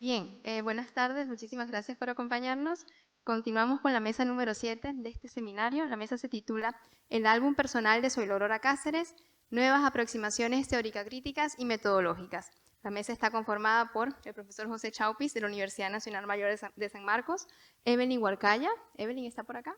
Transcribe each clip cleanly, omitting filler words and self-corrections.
Bien, buenas tardes, muchísimas gracias por acompañarnos. Continuamos con la mesa número 7 de este seminario. La mesa se titula El álbum personal de Soy Aurora Cáceres, nuevas aproximaciones teórico-críticas y metodológicas. La mesa está conformada por el profesor José Chaupis de la Universidad Nacional Mayor de San Marcos, Evelyn Huarcaya. Evelyn está por acá.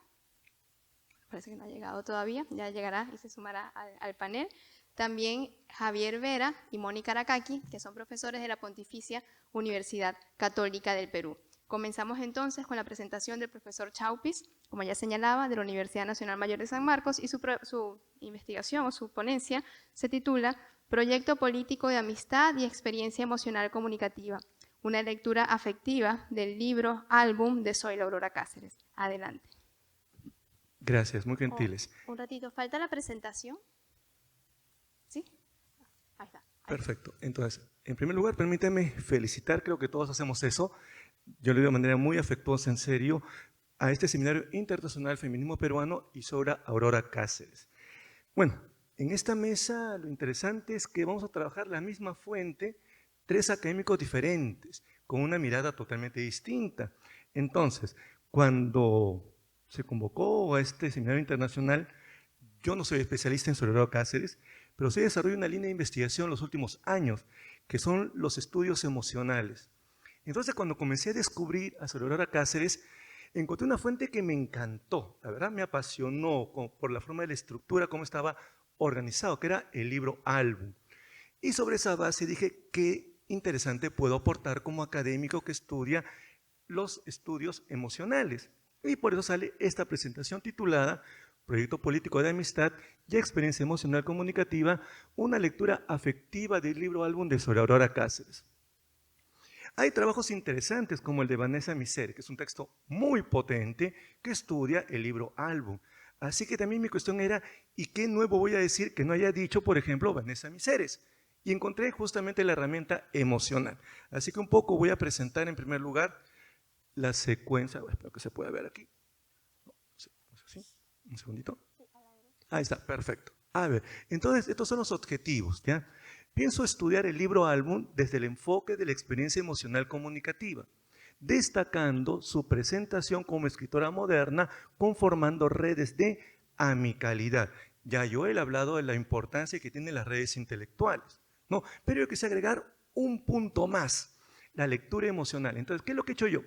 Parece que no ha llegado todavía, ya llegará y se sumará al panel. También Javier Vera y Mónica Aracaki, que son profesores de la Pontificia Universidad Católica del Perú. Comenzamos entonces con la presentación del profesor Chaupis, como ya señalaba, de la Universidad Nacional Mayor de San Marcos, y su investigación o su ponencia se titula Proyecto Político de Amistad y Experiencia Emocional Comunicativa, una lectura afectiva del libro álbum de Soy Aurora Cáceres. Adelante. Gracias, muy gentiles. Un ratito, ¿falta la presentación? ¿Sí? Ahí está. Perfecto. Entonces, en primer lugar, permítame felicitar, creo que todos hacemos eso, yo lo digo de manera muy afectuosa, en serio, a este Seminario Internacional Feminismo Peruano y sobre Aurora Cáceres. Bueno, en esta mesa lo interesante es que vamos a trabajar la misma fuente, 3 académicos diferentes, con una mirada totalmente distinta. Entonces, cuando se convocó a este seminario internacional, yo no soy especialista en Soy Aurora Cáceres, pero sí desarrollo una línea de investigación los últimos años, que son los estudios emocionales. Entonces, cuando comencé a descubrir a Soy Aurora Cáceres, encontré una fuente que me encantó, la verdad me apasionó por la forma de la estructura, cómo estaba organizado, que era el libro álbum. Y sobre esa base dije, qué interesante puedo aportar como académico que estudia los estudios emocionales. Y por eso sale esta presentación titulada Proyecto Político de Amistad y Experiencia Emocional Comunicativa, una lectura afectiva del libro álbum de Soy Aurora Cáceres. Hay trabajos interesantes como el de Vanessa Misery, que es un texto muy potente que estudia el libro álbum. Así que también mi cuestión era, ¿y qué nuevo voy a decir que no haya dicho, por ejemplo, Vanessa Misery? Y encontré justamente la herramienta emocional. Así que un poco voy a presentar en primer lugar la secuencia, espero que se pueda ver aquí. ¿Sí? Un segundito. Ahí está, perfecto. A ver, entonces estos son los objetivos, ¿ya? Pienso estudiar el libro álbum desde el enfoque de la experiencia emocional comunicativa, destacando su presentación como escritora moderna, conformando redes de amicalidad. Ya yo he hablado de la importancia que tienen las redes intelectuales, ¿no? Pero yo quise agregar un punto más, la lectura emocional. Entonces, ¿qué es lo que he hecho yo?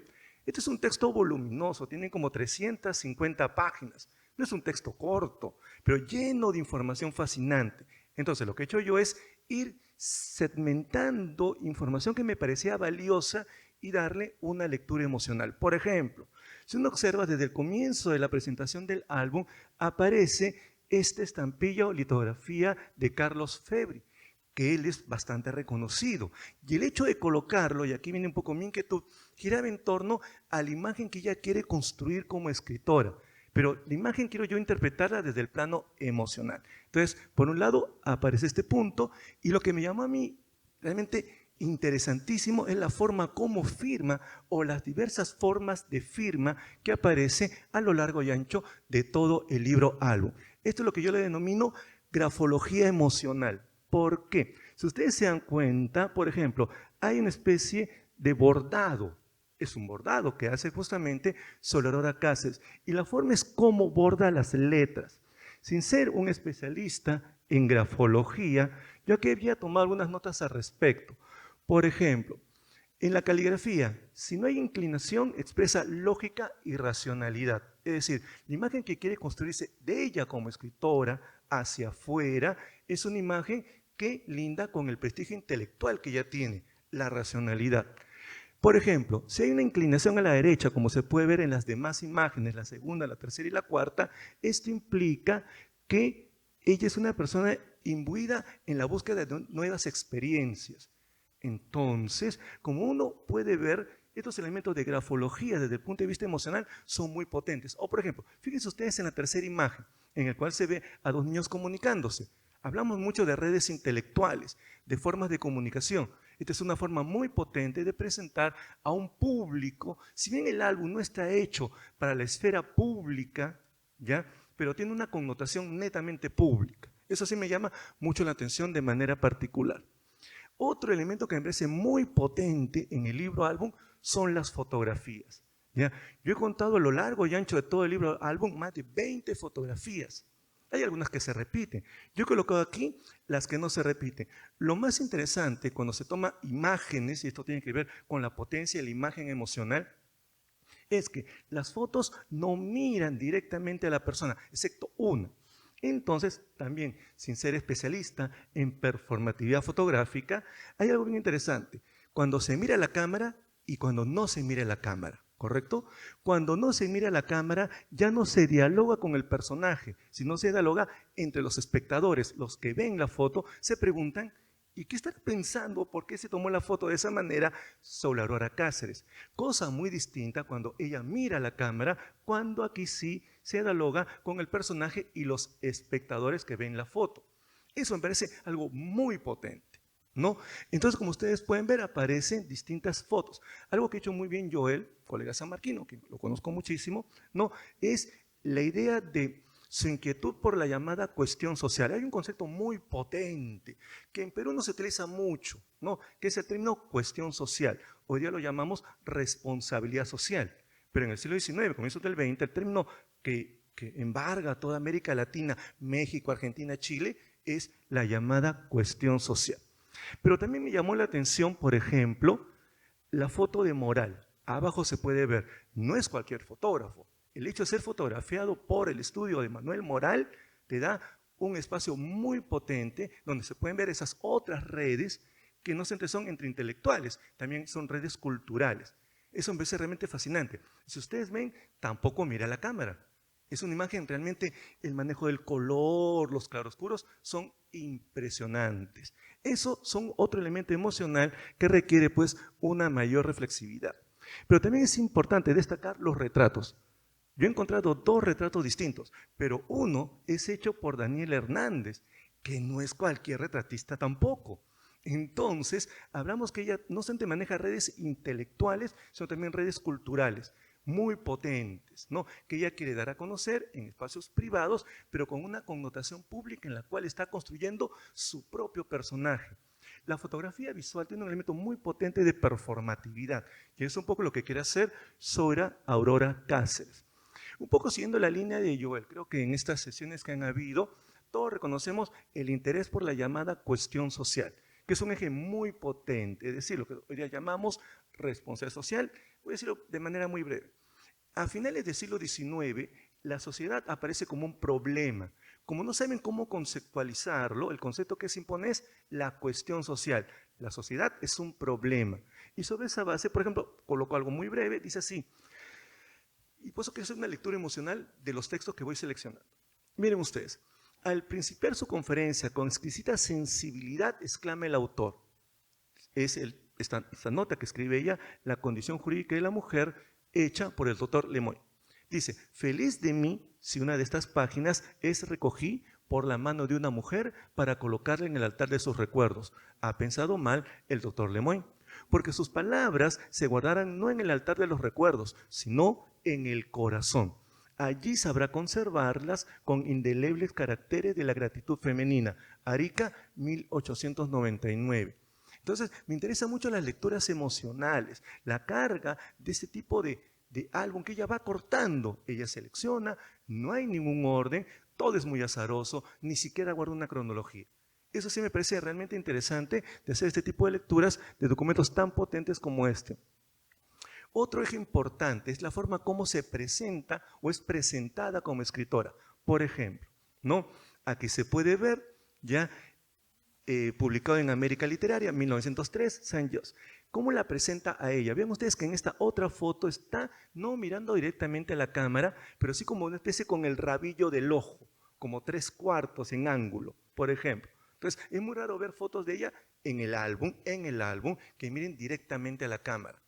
Este es un texto voluminoso, tiene como 350 páginas. No es un texto corto, pero lleno de información fascinante. Entonces, lo que he hecho yo es ir segmentando información que me parecía valiosa y darle una lectura emocional. Por ejemplo, si uno observa desde el comienzo de la presentación del álbum, aparece esta estampilla o litografía de Carlos Febri, que él es bastante reconocido. Y el hecho de colocarlo, y aquí viene un poco mi inquietud, giraba en torno a la imagen que ella quiere construir como escritora. Pero la imagen quiero yo interpretarla desde el plano emocional. Entonces, por un lado aparece este punto, y lo que me llamó a mí realmente interesantísimo es la forma como firma o las diversas formas de firma que aparece a lo largo y ancho de todo el libro álbum. Esto es lo que yo le denomino grafología emocional. ¿Por qué? Si ustedes se dan cuenta, por ejemplo, hay una especie de bordado. Es un bordado que hace justamente Soy Aurora Cáceres. Y la forma es cómo borda las letras. Sin ser un especialista en grafología, yo aquí había tomado algunas notas al respecto. Por ejemplo, en la caligrafía, si no hay inclinación, expresa lógica y racionalidad. Es decir, la imagen que quiere construirse de ella como escritora hacia afuera es una imagen que linda con el prestigio intelectual que ella tiene, la racionalidad. Por ejemplo, si hay una inclinación a la derecha, como se puede ver en las demás imágenes, la segunda, la tercera y la cuarta, esto implica que ella es una persona imbuida en la búsqueda de nuevas experiencias. Entonces, como uno puede ver, estos elementos de grafología desde el punto de vista emocional son muy potentes. O por ejemplo, fíjense ustedes en la tercera imagen, en la cual se ve a 2 niños comunicándose. Hablamos mucho de redes intelectuales, de formas de comunicación. Esta es una forma muy potente de presentar a un público, si bien el álbum no está hecho para la esfera pública, ¿ya? Pero tiene una connotación netamente pública. Eso sí me llama mucho la atención de manera particular. Otro elemento que me parece muy potente en el libro álbum son las fotografías. ¿Ya? Yo he contado a lo largo y ancho de todo el libro álbum más de 20 fotografías. Hay algunas que se repiten. Yo he colocado aquí las que no se repiten. Lo más interesante cuando se toma imágenes, y esto tiene que ver con la potencia de la imagen emocional, es que las fotos no miran directamente a la persona, excepto una. Entonces, también, sin ser especialista en performatividad fotográfica, hay algo bien interesante. Cuando se mira la cámara y cuando no se mira la cámara, ¿correcto? Cuando no se mira la cámara, ya no se dialoga con el personaje, sino se dialoga entre los espectadores. Los que ven la foto se preguntan, ¿y qué estará pensando? ¿Por qué se tomó la foto de esa manera sobre Aurora Cáceres? Cosa muy distinta cuando ella mira la cámara, cuando aquí sí se dialoga con el personaje y los espectadores que ven la foto. Eso me parece algo muy potente, ¿no? Entonces, como ustedes pueden ver, aparecen distintas fotos. Algo que ha hecho muy bien Joel, colega sanmarquino, que lo conozco muchísimo, ¿no? Es la idea de su inquietud por la llamada cuestión social. Hay un concepto muy potente que en Perú no se utiliza mucho, ¿no? Que es el término cuestión social. Hoy día lo llamamos responsabilidad social. Pero en el siglo XIX, comienzos del XX, el término que embarga a toda América Latina, México, Argentina, Chile, es la llamada cuestión social. Pero también me llamó la atención, por ejemplo, la foto de Moral. Abajo se puede ver, no es cualquier fotógrafo. El hecho de ser fotografiado por el estudio de Manuel Moral te da un espacio muy potente donde se pueden ver esas otras redes que no siempre son entre intelectuales, también son redes culturales. Eso me parece realmente fascinante. Si ustedes ven, tampoco mira la cámara. Es una imagen realmente, el manejo del color, los claroscuros, son impresionantes. Eso son otro elemento emocional que requiere pues una mayor reflexividad. Pero también es importante destacar los retratos. Yo he encontrado dos retratos distintos, pero uno es hecho por Daniel Hernández, que no es cualquier retratista tampoco. Entonces, hablamos que ella no solamente maneja redes intelectuales, sino también redes culturales, muy potentes, ¿no? Que ella quiere dar a conocer en espacios privados, pero con una connotación pública en la cual está construyendo su propio personaje. La fotografía visual tiene un elemento muy potente de performatividad, que es un poco lo que quiere hacer sobre Aurora Cáceres. Un poco siguiendo la línea de Joel, creo que en estas sesiones que han habido, todos reconocemos el interés por la llamada cuestión social, que es un eje muy potente, es decir, lo que hoy día llamamos responsabilidad social. Voy a decirlo de manera muy breve. A finales del siglo XIX, la sociedad aparece como un problema. Como no saben cómo conceptualizarlo, el concepto que se impone es la cuestión social. La sociedad es un problema. Y sobre esa base, por ejemplo, coloco algo muy breve, dice así. Y por eso quiero hacer una lectura emocional de los textos que voy seleccionando. Miren ustedes, al principiar su conferencia con exquisita sensibilidad, exclama el autor. Es esta nota que escribe ella, la condición jurídica de la mujer, hecha por el doctor Lemoy. Dice, feliz de mí si una de estas páginas es recogí por la mano de una mujer para colocarla en el altar de sus recuerdos. Ha pensado mal el doctor Lemoy, porque sus palabras se guardarán no en el altar de los recuerdos, sino en el corazón. Allí sabrá conservarlas con indelebles caracteres de la gratitud femenina. Arica, 1899. Entonces, me interesan mucho las lecturas emocionales, la carga de este tipo de álbum que ella va cortando. Ella selecciona, no hay ningún orden, todo es muy azaroso, ni siquiera guarda una cronología. Eso sí me parece realmente interesante de hacer este tipo de lecturas de documentos tan potentes como este. Otro eje importante es la forma como se presenta o es presentada como escritora. Por ejemplo, ¿no? Aquí se puede ver ya publicado en América Literaria, 1903, Saint Just. ¿Cómo la presenta a ella? Vean ustedes que en esta otra foto está no mirando directamente a la cámara, pero sí como una especie con el rabillo del ojo, como 3/4 en ángulo, por ejemplo. Entonces, es muy raro ver fotos de ella en el álbum, que miren directamente a la cámara.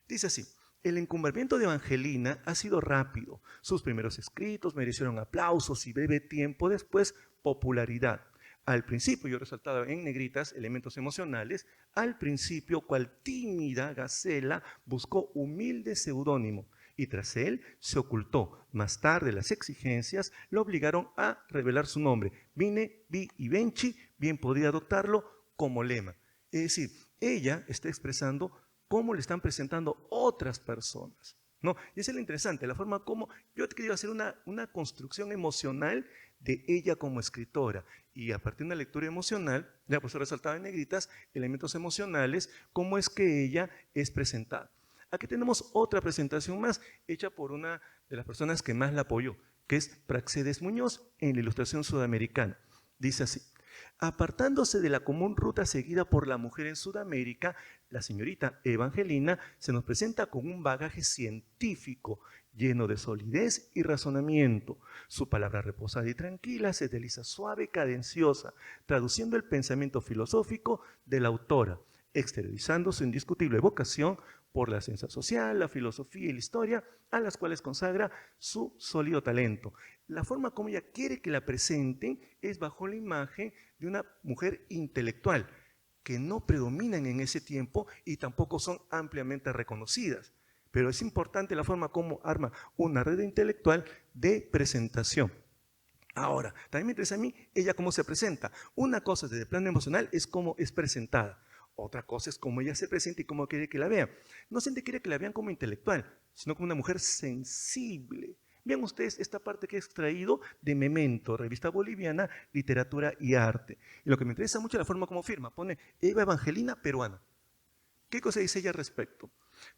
Dice así, el encumbramiento de Evangelina ha sido rápido. Sus primeros escritos merecieron aplausos y breve tiempo después popularidad. Al principio, yo resaltaba en negritas elementos emocionales, al principio, cual tímida gacela, buscó humilde seudónimo y tras él se ocultó. Más tarde las exigencias lo obligaron a revelar su nombre. Vine, vi y venci, bien podía adoptarlo como lema. Es decir, ella está expresando cómo le están presentando otras personas, ¿no? Y eso es lo interesante, la forma como yo he querido hacer una construcción emocional de ella como escritora. Y a partir de una lectura emocional, ya por eso resaltaba en negritas, elementos emocionales, cómo es que ella es presentada. Aquí tenemos otra presentación más, hecha por una de las personas que más la apoyó, que es Praxedes Muñoz, en la Ilustración Sudamericana. Dice así: apartándose de la común ruta seguida por la mujer en Sudamérica, la señorita Evangelina se nos presenta con un bagaje científico lleno de solidez y razonamiento. Su palabra reposada y tranquila se desliza suave y cadenciosa, traduciendo el pensamiento filosófico de la autora, exteriorizando su indiscutible vocación por la ciencia social, la filosofía y la historia, a las cuales consagra su sólido talento. La forma como ella quiere que la presenten es bajo la imagen de una mujer intelectual, que no predominan en ese tiempo y tampoco son ampliamente reconocidas. Pero es importante la forma como arma una red intelectual de presentación. Ahora, también me interesa a mí ella cómo se presenta. Una cosa desde el plano emocional es cómo es presentada. Otra cosa es cómo ella se presenta y cómo quiere que la vean. No siempre quiere que la vean como intelectual, sino como una mujer sensible. Vean ustedes esta parte que he extraído de Memento, revista boliviana, literatura y arte. Y lo que me interesa mucho es la forma como firma. Pone Eva Evangelina peruana. ¿Qué cosa dice ella al respecto?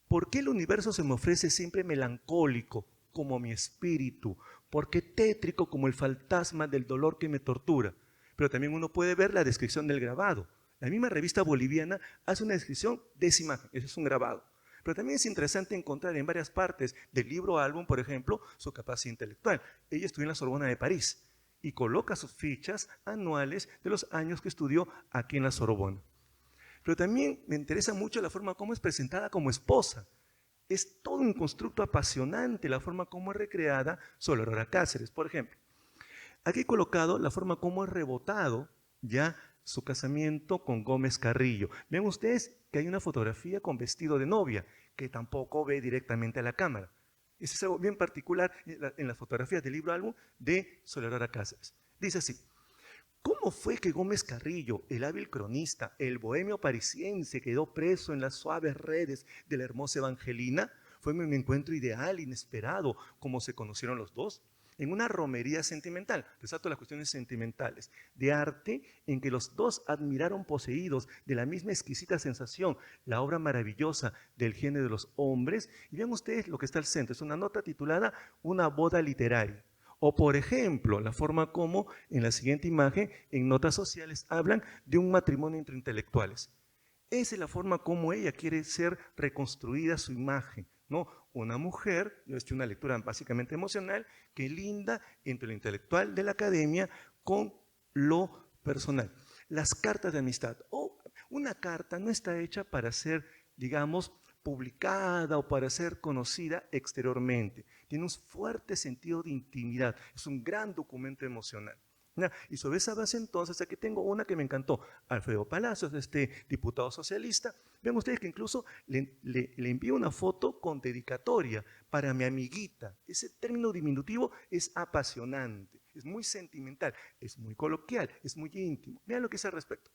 ¿Por qué el universo se me ofrece siempre melancólico, como mi espíritu? ¿Por qué tétrico como el fantasma del dolor que me tortura? Pero también uno puede ver la descripción del grabado. La misma revista boliviana hace una descripción de esa imagen, ese es un grabado. Pero también es interesante encontrar en varias partes del libro álbum, por ejemplo, su capacidad intelectual. Ella estudió en la Sorbona de París y coloca sus fichas anuales de los años que estudió aquí en la Sorbona. Pero también me interesa mucho la forma como es presentada como esposa. Es todo un constructo apasionante la forma como es recreada sobre Aurora Cáceres, por ejemplo. Aquí he colocado la forma como es rebotado ya su casamiento con Gómez Carrillo. Ven ustedes que hay una fotografía con vestido de novia, que tampoco ve directamente a la cámara. Eso es algo bien particular en las fotografías del libro álbum de Aurora Cáceres. Dice así: ¿cómo fue que Gómez Carrillo, el hábil cronista, el bohemio parisiense, quedó preso en las suaves redes de la hermosa Evangelina? Fue un encuentro ideal, inesperado, como se conocieron los dos, en una romería sentimental, resalto las cuestiones sentimentales, de arte, en que los dos admiraron poseídos de la misma exquisita sensación, la obra maravillosa del género de los hombres. Y vean ustedes lo que está al centro, es una nota titulada Una boda literaria. O por ejemplo, la forma como en la siguiente imagen, en notas sociales, hablan de un matrimonio entre intelectuales. Esa es la forma como ella quiere ser reconstruida su imagen, ¿no? Una mujer, yo he hecho una lectura básicamente emocional, que linda entre lo intelectual de la academia con lo personal. Las cartas de amistad. Una carta no está hecha para ser, digamos, publicada o para ser conocida exteriormente. Tiene un fuerte sentido de intimidad, es un gran documento emocional. Y sobre esa base entonces, aquí tengo una que me encantó, Alfredo Palacios, este diputado socialista. Vean ustedes que incluso le envío una foto con dedicatoria para mi amiguita. Ese término diminutivo es apasionante, es muy sentimental, es muy coloquial, es muy íntimo. Vean lo que dice al respecto.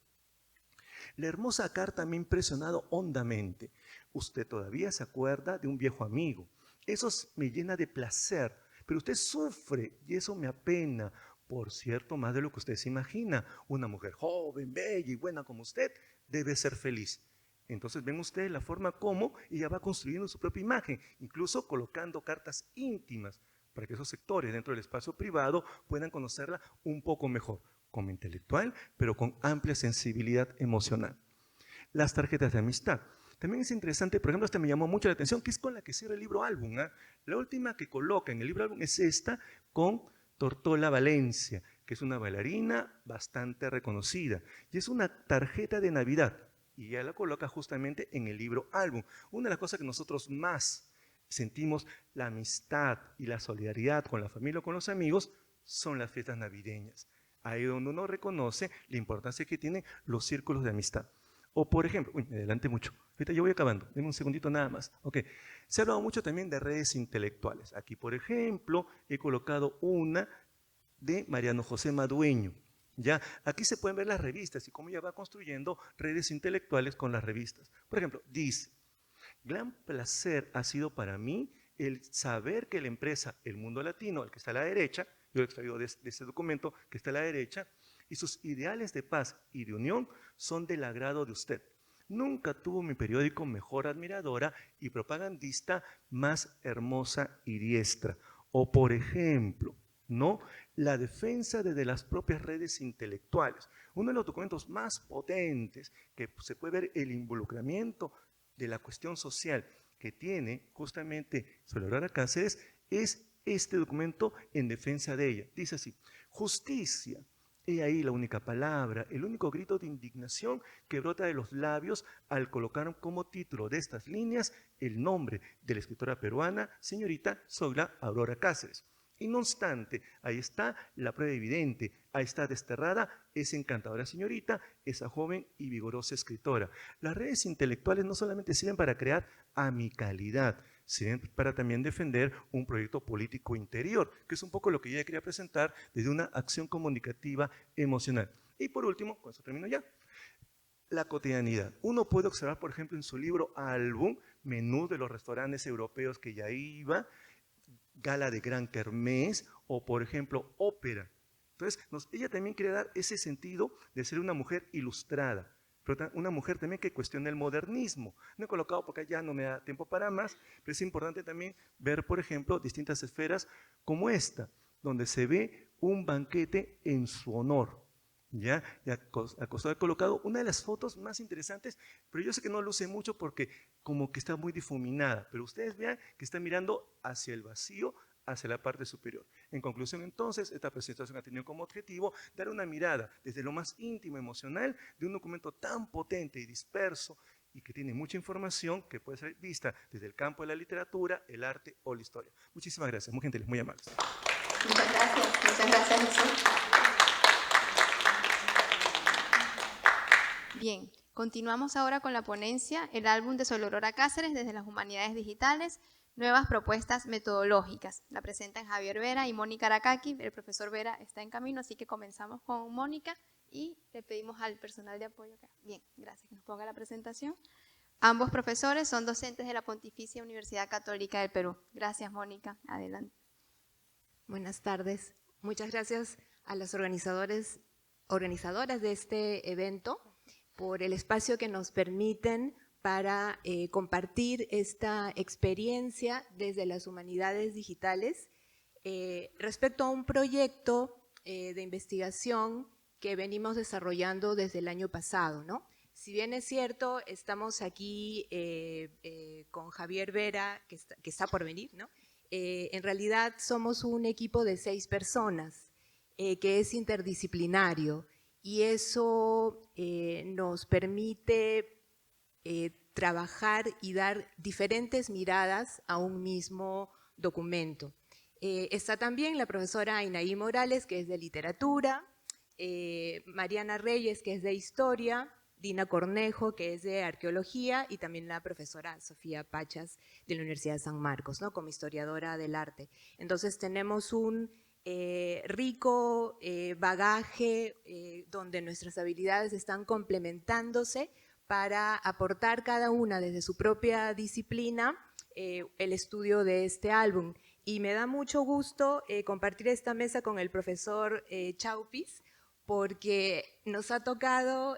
La hermosa carta me ha impresionado hondamente. Usted todavía se acuerda de un viejo amigo. Eso me llena de placer, pero usted sufre y eso me apena. Por cierto, más de lo que usted se imagina. Una mujer joven, bella y buena como usted debe ser feliz. Entonces ven ustedes la forma como ella va construyendo su propia imagen, incluso colocando cartas íntimas para que esos sectores dentro del espacio privado puedan conocerla un poco mejor, como intelectual, pero con amplia sensibilidad emocional. Las tarjetas de amistad. También es interesante, por ejemplo, esta me llamó mucho la atención, que es con la que cierra el libro álbum. La última que coloca en el libro álbum es esta con Tortola Valencia, que es una bailarina bastante reconocida. Y es una tarjeta de Navidad. Y ella la coloca justamente en el libro álbum. Una de las cosas que nosotros más sentimos, la amistad y la solidaridad con la familia o con los amigos, son las fiestas navideñas. Ahí donde uno reconoce la importancia que tienen los círculos de amistad. O por ejemplo, me adelanté mucho, ahorita yo voy acabando, denme un segundito nada más. Okay. Se ha hablado mucho también de redes intelectuales. Aquí, por ejemplo, he colocado una de Mariano José Madueño, Ya, aquí se pueden ver las revistas y cómo ella va construyendo redes intelectuales con las revistas. Por ejemplo, dice: gran placer ha sido para mí el saber que la empresa El Mundo Latino, el que está a la derecha, yo lo he extraído de ese documento que está a la derecha, y sus ideales de paz y de unión son del agrado de usted. Nunca tuvo mi periódico mejor admiradora y propagandista más hermosa y diestra. O por ejemplo, ¿no?, la defensa desde las propias redes intelectuales. Uno de los documentos más potentes que se puede ver el involucramiento de la cuestión social que tiene justamente Soy Aurora Cáceres es este documento en defensa de ella. Dice así: justicia. He ahí la única palabra, el único grito de indignación que brota de los labios al colocar como título de estas líneas el nombre de la escritora peruana, señorita Zoila Aurora Cáceres. Y no obstante, ahí está la prueba evidente, ahí está desterrada esa encantadora señorita, esa joven y vigorosa escritora. Las redes intelectuales no solamente sirven para crear amicalidad, sirven para también defender un proyecto político interior, que es un poco lo que yo ya quería presentar desde una acción comunicativa emocional. Y por último, con eso termino ya, la cotidianidad. Uno puede observar, por ejemplo, en su libro Álbum, menú de los restaurantes europeos que ya iba, gala de gran kermés o, por ejemplo, ópera. Entonces, ella también quiere dar ese sentido de ser una mujer ilustrada, pero una mujer también que cuestiona el modernismo. No he colocado porque ya no me da tiempo para más, pero es importante también ver, por ejemplo, distintas esferas como esta, donde se ve un banquete en su honor. ¿Ya? Y acostado he colocado una de las fotos más interesantes, pero yo sé que no luce mucho porque como que está muy difuminada, pero ustedes vean que está mirando hacia el vacío, hacia la parte superior. En conclusión, entonces, esta presentación ha tenido como objetivo dar una mirada desde lo más íntimo, emocional, de un documento tan potente y disperso y que tiene mucha información que puede ser vista desde el campo de la literatura, el arte o la historia. Muchísimas gracias, muy gentiles, muy amables. Muchas gracias, Jesús. Bien, continuamos ahora con la ponencia, el álbum de Soy Aurora Cáceres desde las Humanidades Digitales, nuevas propuestas metodológicas. La presentan Javier Vera y Mónica Aracaki. El profesor Vera está en camino, así que comenzamos con Mónica y le pedimos al personal de apoyo acá. Bien, gracias, que nos ponga la presentación. Ambos profesores son docentes de la Pontificia Universidad Católica del Perú. Gracias, Mónica. Adelante. Buenas tardes. Muchas gracias a las organizadoras de este evento por el espacio que nos permiten para compartir esta experiencia desde las humanidades digitales respecto a un proyecto de investigación que venimos desarrollando desde el año pasado, ¿no? Si bien es cierto, estamos aquí con Javier Vera, que está por venir, ¿no? En realidad somos un equipo de 6 personas que es interdisciplinario y eso nos permite trabajar y dar diferentes miradas a un mismo documento. Está también la profesora Ainaí Morales, que es de literatura, Mariana Reyes, que es de historia, Dina Cornejo, que es de arqueología, y también la profesora Sofía Pachas, de la Universidad de San Marcos, ¿no?, como historiadora del arte. Entonces tenemos un rico bagaje donde nuestras habilidades están complementándose para aportar cada una desde su propia disciplina el estudio de este álbum. Y me da mucho gusto compartir esta mesa con el profesor Chaupis, porque nos ha tocado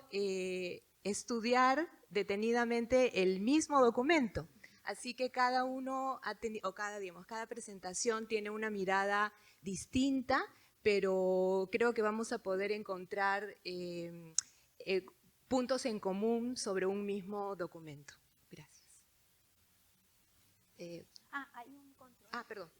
estudiar detenidamente el mismo documento. Así que cada uno ha tenido, cada presentación tiene una mirada distinta, pero creo que vamos a poder encontrar puntos en común sobre un mismo documento. Gracias. Hay un control. Perdón.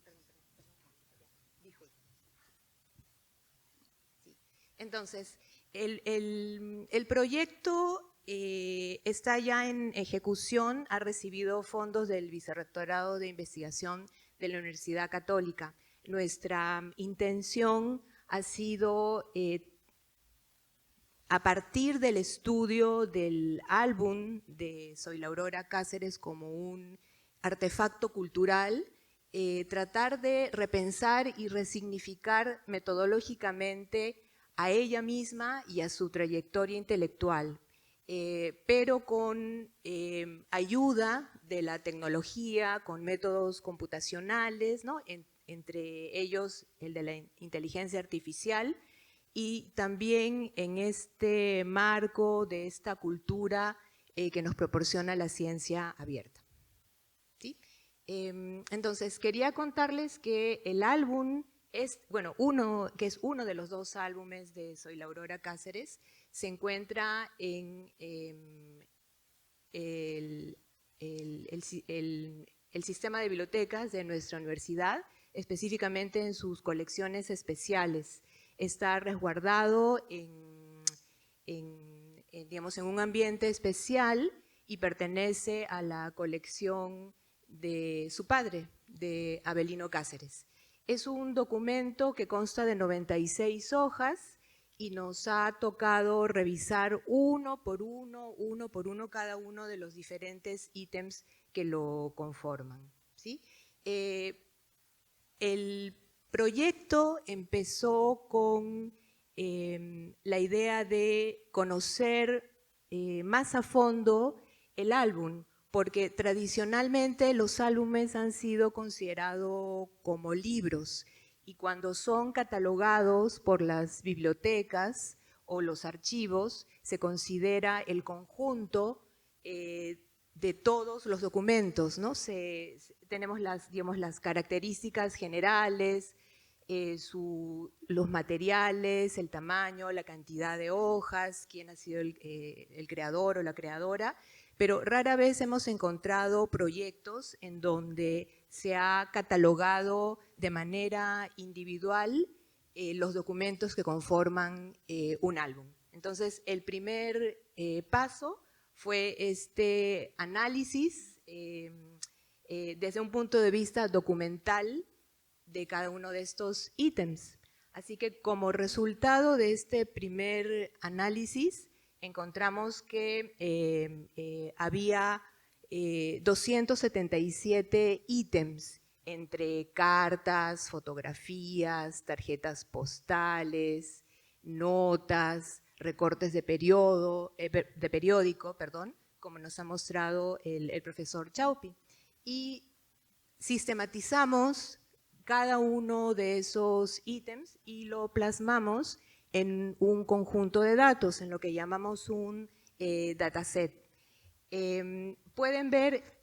Sí. Entonces, el proyecto está ya en ejecución, ha recibido fondos del Vicerrectorado de Investigación de la Universidad Católica. Nuestra intención ha sido, a partir del estudio del álbum de Soy Aurora Cáceres como un artefacto cultural, tratar de repensar y resignificar metodológicamente a ella misma y a su trayectoria intelectual, pero con ayuda de la tecnología, con métodos computacionales, ¿no? Entre ellos el de la inteligencia artificial, y también en este marco de esta cultura que nos proporciona la ciencia abierta. ¿Sí? Entonces, quería contarles que el álbum es, bueno, que es uno de los 2 álbumes de Soy la Aurora Cáceres, se encuentra en el sistema de bibliotecas de nuestra universidad, específicamente en sus colecciones especiales. Está resguardado digamos, en un ambiente especial y pertenece a la colección de su padre, de Avelino Cáceres. Es un documento que consta de 96 hojas y nos ha tocado revisar uno por uno cada uno de los diferentes ítems que lo conforman, ¿sí? El proyecto empezó con la idea de conocer más a fondo el álbum, porque tradicionalmente los álbumes han sido considerados como libros, y cuando son catalogados por las bibliotecas o los archivos, se considera el conjunto de todos los documentos, ¿no? Tenemos digamos, las características generales, los materiales, el tamaño, la cantidad de hojas, quién ha sido el creador o la creadora, pero rara vez hemos encontrado proyectos en donde se ha catalogado de manera individual los documentos que conforman un álbum. Entonces, el primer paso fue este análisis desde un punto de vista documental de cada uno de estos ítems. Así que como resultado de este primer análisis, encontramos que había 277 ítems, entre cartas, fotografías, tarjetas postales, notas, recortes de periódico, como nos ha mostrado el profesor Chaupi. Y sistematizamos cada uno de esos ítems y lo plasmamos en un conjunto de datos, en lo que llamamos un dataset. Pueden ver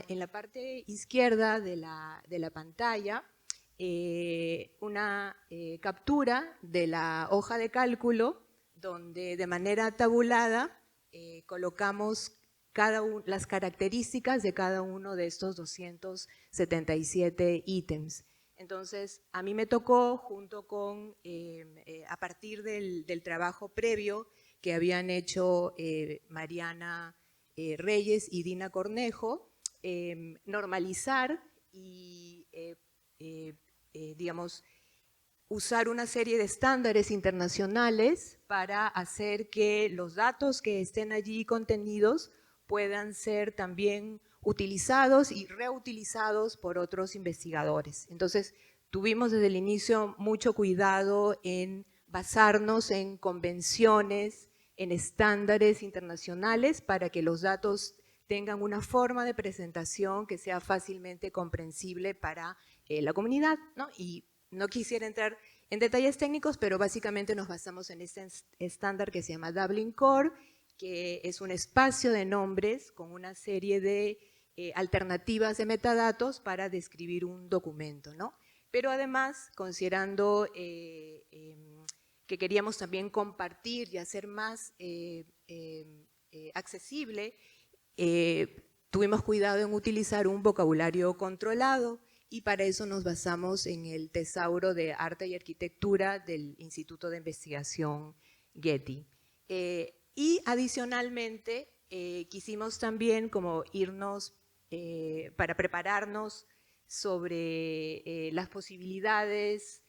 en la parte izquierda de la pantalla una captura de la hoja de cálculo, donde de manera tabulada colocamos las características de cada uno de estos 277 ítems. Entonces, a mí me tocó, junto con, a partir del trabajo previo que habían hecho Mariana Reyes y Dina Cornejo, normalizar y, digamos, usar una serie de estándares internacionales para hacer que los datos que estén allí contenidos puedan ser también utilizados y reutilizados por otros investigadores. Entonces, tuvimos desde el inicio mucho cuidado en basarnos en convenciones, en estándares internacionales, para que los datos tengan una forma de presentación que sea fácilmente comprensible para la comunidad, ¿no? Y no quisiera entrar en detalles técnicos, pero básicamente nos basamos en este estándar que se llama Dublin Core, que es un espacio de nombres con una serie de alternativas de metadatos para describir un documento, ¿no? Pero además, considerando que queríamos también compartir y hacer más accesible, tuvimos cuidado en utilizar un vocabulario controlado, y para eso nos basamos en el Tesauro de Arte y Arquitectura del Instituto de Investigación Getty. Y adicionalmente quisimos también como irnos para prepararnos sobre las posibilidades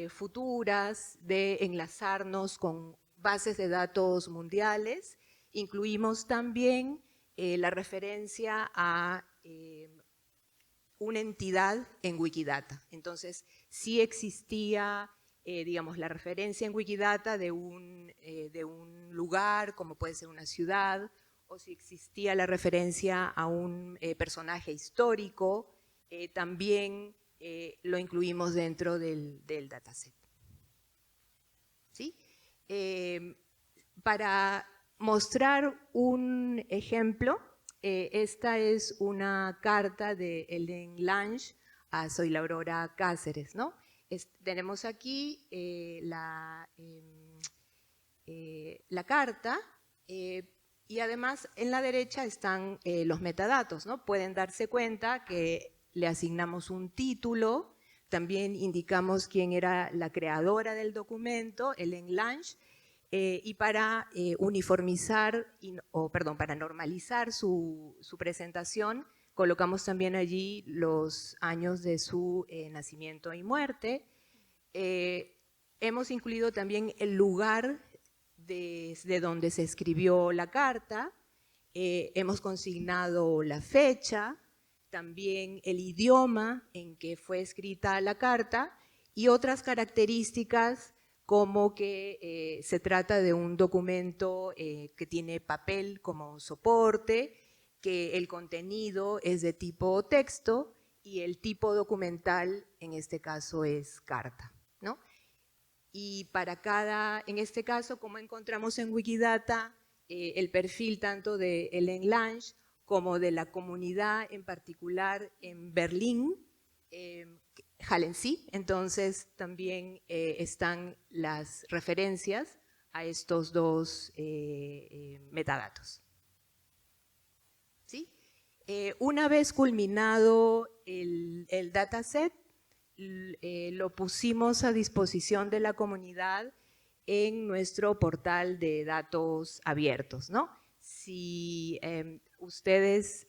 futuras de enlazarnos con bases de datos mundiales. Incluimos también la referencia a una entidad en Wikidata. Entonces, sí existía digamos, la referencia en Wikidata de un lugar, como puede ser una ciudad, o si existía la referencia a un personaje histórico, también lo incluimos dentro del dataset. ¿Sí? Para mostrar un ejemplo, esta es una carta de Ellen Lange a Zoila Aurora Cáceres, ¿no? Tenemos aquí la carta y además en la derecha están los metadatos, ¿no? Pueden darse cuenta que le asignamos un título, también indicamos quién era la creadora del documento, Ellen Lange, y para uniformizar, para normalizar su presentación, colocamos también allí los años de su nacimiento y muerte. Hemos incluido también el lugar desde donde se escribió la carta, hemos consignado la fecha, también el idioma en que fue escrita la carta y otras características como que se trata de un documento que tiene papel como soporte, que el contenido es de tipo texto y el tipo documental en este caso es carta, ¿no? Y para en este caso, como encontramos en Wikidata, el perfil tanto de Ellen Lange como de la comunidad en particular en Berlín, Halensee, entonces también están las referencias a estos dos metadatos. ¿Sí? Una vez culminado el dataset, lo pusimos a disposición de la comunidad en nuestro portal de datos abiertos, ¿no? Si ustedes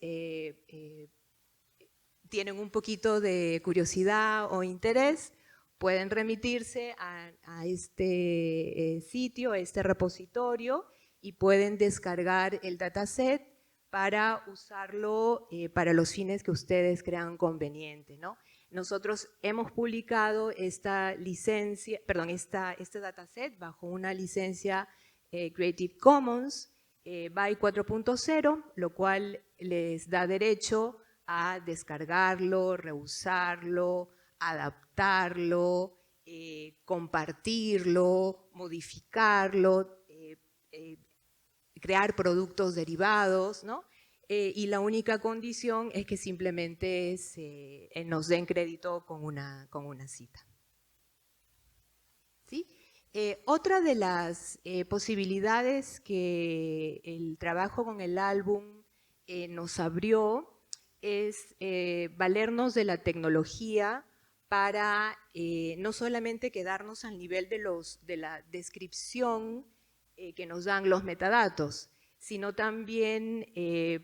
tienen un poquito de curiosidad o interés, pueden remitirse a este sitio, a este repositorio, y pueden descargar el dataset para usarlo para los fines que ustedes crean conveniente, ¿no? Nosotros hemos publicado este dataset bajo una licencia Creative Commons by 4.0, lo cual les da derecho a descargarlo, reusarlo, adaptarlo, compartirlo, modificarlo, crear productos derivados, ¿no? Y la única condición es que simplemente nos den crédito con una cita. ¿Sí? Otra de las posibilidades que el trabajo con el álbum nos abrió es valernos de la tecnología para no solamente quedarnos al nivel de la descripción que nos dan los metadatos, sino también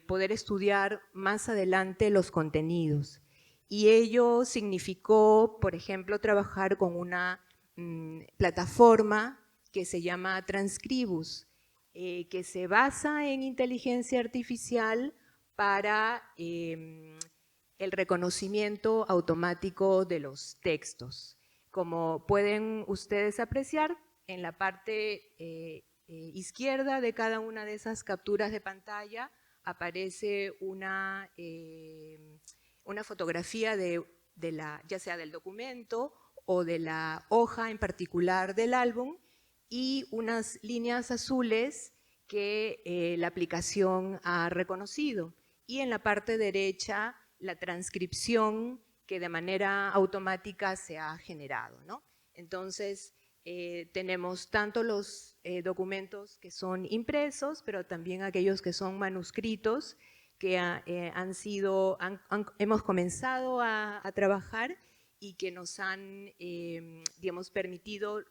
poder estudiar más adelante los contenidos. Y ello significó, por ejemplo, trabajar con una plataforma que se llama Transcribus, que se basa en inteligencia artificial para el reconocimiento automático de los textos. Como pueden ustedes apreciar, en la parte izquierda de cada una de esas capturas de pantalla aparece una fotografía ya sea del documento o de la hoja en particular del álbum y unas líneas azules que la aplicación ha reconocido. Y en la parte derecha la transcripción que de manera automática se ha generado, ¿no? Entonces, tenemos tanto los documentos que son impresos, pero también aquellos que son manuscritos, que hemos comenzado a trabajar y que nos han permitido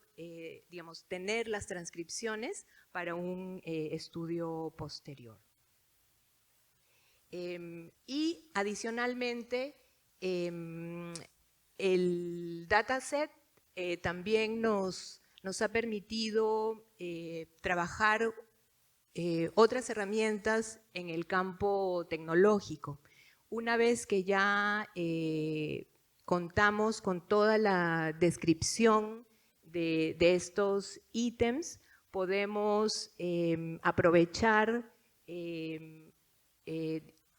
tener las transcripciones para un estudio posterior. Y adicionalmente, el dataset también nos ha permitido trabajar otras herramientas en el campo tecnológico. Una vez que ya contamos con toda la descripción de estos ítems podemos aprovechar,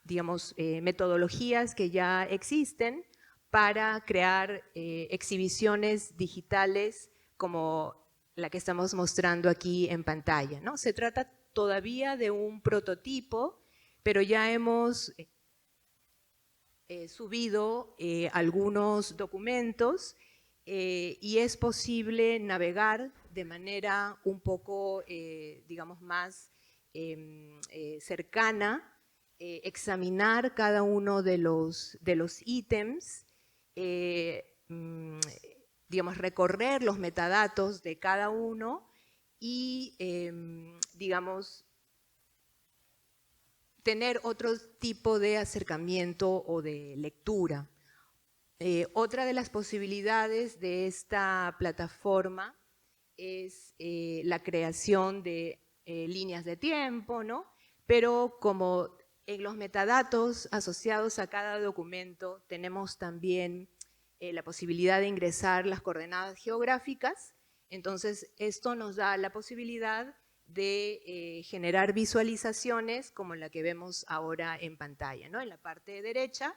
digamos, metodologías que ya existen para crear exhibiciones digitales como la que estamos mostrando aquí en pantalla, ¿no? Se trata todavía de un prototipo, pero ya hemos subido algunos documentos y es posible navegar de manera un poco, digamos, más cercana, examinar cada uno de los ítems, digamos, recorrer los metadatos de cada uno y, digamos, tener otro tipo de acercamiento o de lectura. Otra de las posibilidades de esta plataforma es la creación de líneas de tiempo, ¿no? Pero como en los metadatos asociados a cada documento tenemos también la posibilidad de ingresar las coordenadas geográficas, entonces esto nos da la posibilidad de generar visualizaciones como la que vemos ahora en pantalla, ¿no? En la parte derecha,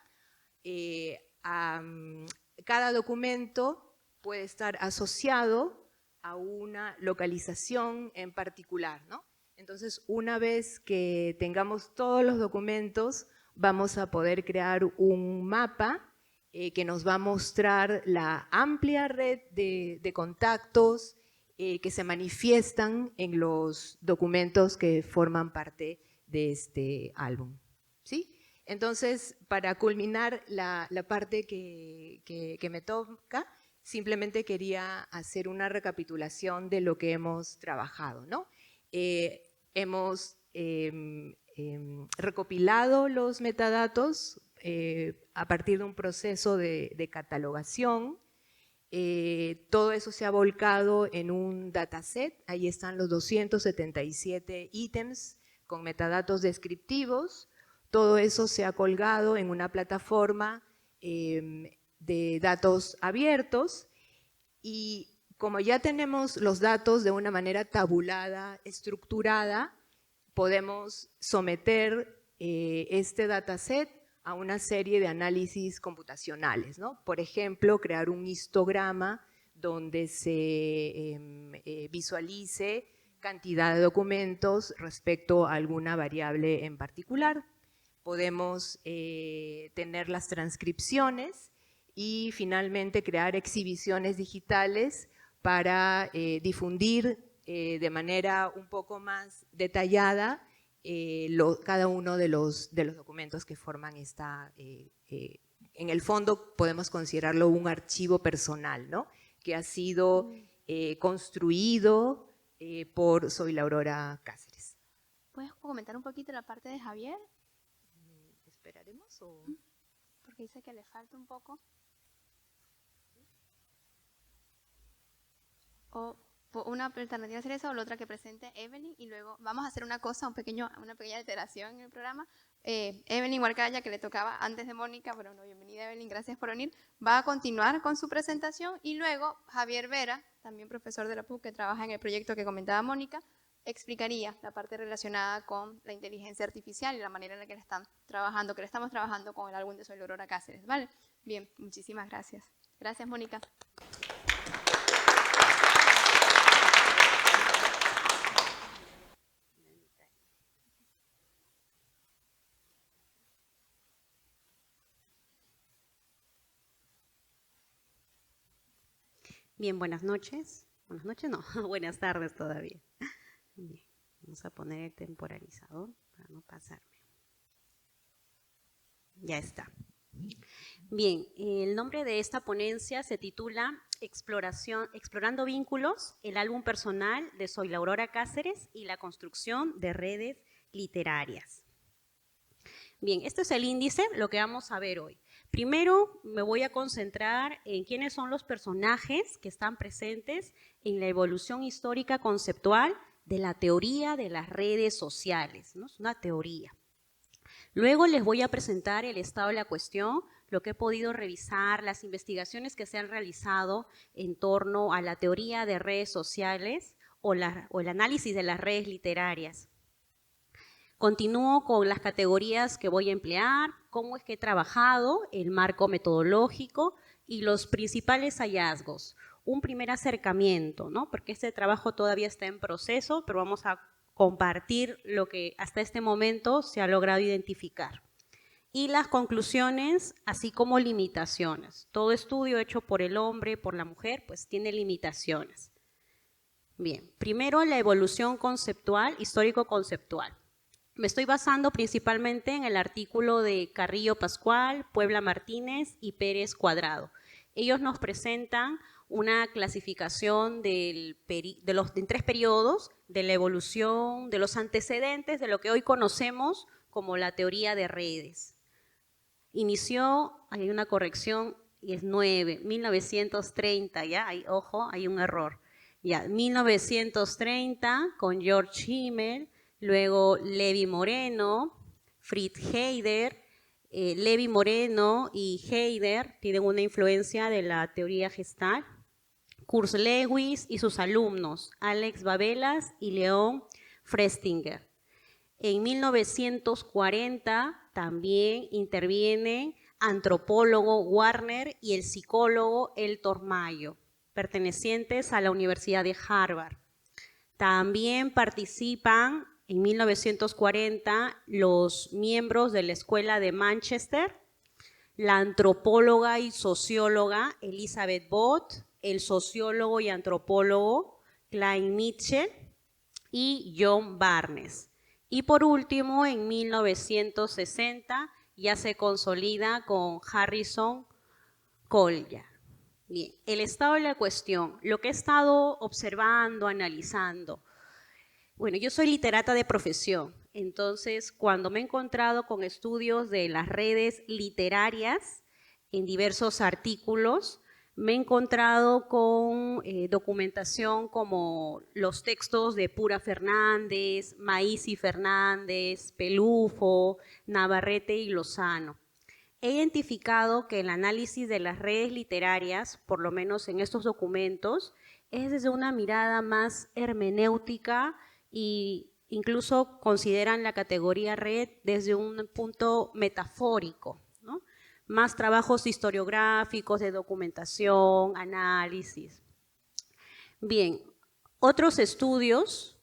cada documento puede estar asociado a una localización en particular, ¿no? Entonces, una vez que tengamos todos los documentos, vamos a poder crear un mapa que nos va a mostrar la amplia red de contactos que se manifiestan en los documentos que forman parte de este álbum, ¿sí? Entonces, para culminar la parte que me toca, simplemente quería hacer una recapitulación de lo que hemos trabajado, ¿no? Hemos recopilado los metadatos a partir de un proceso de catalogación. Todo eso se ha volcado en un dataset. Ahí están los 277 ítems con metadatos descriptivos. Todo eso se ha colgado en una plataforma de datos abiertos y como ya tenemos los datos de una manera tabulada, estructurada, podemos someter este dataset a una serie de análisis computacionales, ¿no? Por ejemplo, crear un histograma donde se visualice cantidad de documentos respecto a alguna variable en particular. Podemos tener las transcripciones y finalmente crear exhibiciones digitales para difundir de manera un poco más detallada cada uno de los documentos que forman esta, en el fondo podemos considerarlo un archivo personal, ¿no? Que ha sido construido por Zoila Aurora Cáceres. ¿Puedes comentar un poquito la parte de Javier? ¿Esperaremos o...? Porque dice que le falta un poco. O una alternativa sería esa o la otra que presente Evelyn y luego vamos a hacer una cosa, una pequeña alteración en el programa. Evelyn Huarcaya, que le tocaba antes de Mónica, pero no, bienvenida Evelyn, gracias por venir, va a continuar con su presentación y luego Javier Vera, también profesor de la PUC que trabaja en el proyecto que comentaba Mónica, explicaría la parte relacionada con la inteligencia artificial y la manera en la que estamos trabajando con el álbum de Zoila Aurora Cáceres, ¿vale? Bien, muchísimas gracias. Gracias, Mónica. Bien, buenas noches. Buenas noches, no, buenas tardes todavía. Bien, vamos a poner el temporalizador para no pasarme. Ya está. Bien, el nombre de esta ponencia se titula Explorando vínculos, el álbum personal de Zoila Aurora Cáceres y la construcción de redes literarias. Bien, este es el índice, lo que vamos a ver hoy. Primero me voy a concentrar en quiénes son los personajes que están presentes en la evolución histórica conceptual de la teoría de las redes sociales, ¿no? Es una teoría. Luego les voy a presentar el estado de la cuestión, lo que he podido revisar, las investigaciones que se han realizado en torno a la teoría de redes sociales o el análisis de las redes literarias. Continúo con las categorías que voy a emplear, cómo es que he trabajado, el marco metodológico y los principales hallazgos. Un primer acercamiento, ¿no? Porque este trabajo todavía está en proceso, pero vamos a compartir lo que hasta este momento se ha logrado identificar. Y las conclusiones, así como limitaciones. Todo estudio hecho por el hombre, por la mujer, pues tiene limitaciones. Bien, primero la evolución conceptual, histórico-conceptual. Me estoy basando principalmente en el artículo de Carrillo Pascual, Puebla Martínez y Pérez Cuadrado. Ellos nos presentan una clasificación en 3 periodos de la evolución, de los antecedentes de lo que hoy conocemos como la teoría de redes. Inició, hay una corrección, y es 1930, ya, ojo, hay un error. Ya, 1930 con George Himmel, luego Levi Moreno, Fritz Heider. Levi Moreno y Heider tienen una influencia de la teoría Gestalt. Kurt Lewis y sus alumnos, Alex Babelas y Leon Festinger. En 1940 también interviene antropólogo Warner y el psicólogo Eltor Mayo, pertenecientes a la Universidad de Harvard. También participan en 1940 los miembros de la Escuela de Manchester, la antropóloga y socióloga Elizabeth Bott, el sociólogo y antropólogo Klein Mitchell y John Barnes. Y por último, en 1960 ya se consolida con Harrison Collier. Bien, el estado de la cuestión, lo que he estado observando, analizando. Bueno, yo soy literata de profesión, entonces cuando me he encontrado con estudios de las redes literarias en diversos artículos, me he encontrado con documentación como los textos de Pura Fernández, Maíz Fernández, Pelufo, Navarrete y Lozano. He identificado que el análisis de las redes literarias, por lo menos en estos documentos, es desde una mirada más hermenéutica e incluso consideran la categoría red desde un punto metafórico, ¿no? Más trabajos historiográficos, de documentación, análisis. Bien, otros estudios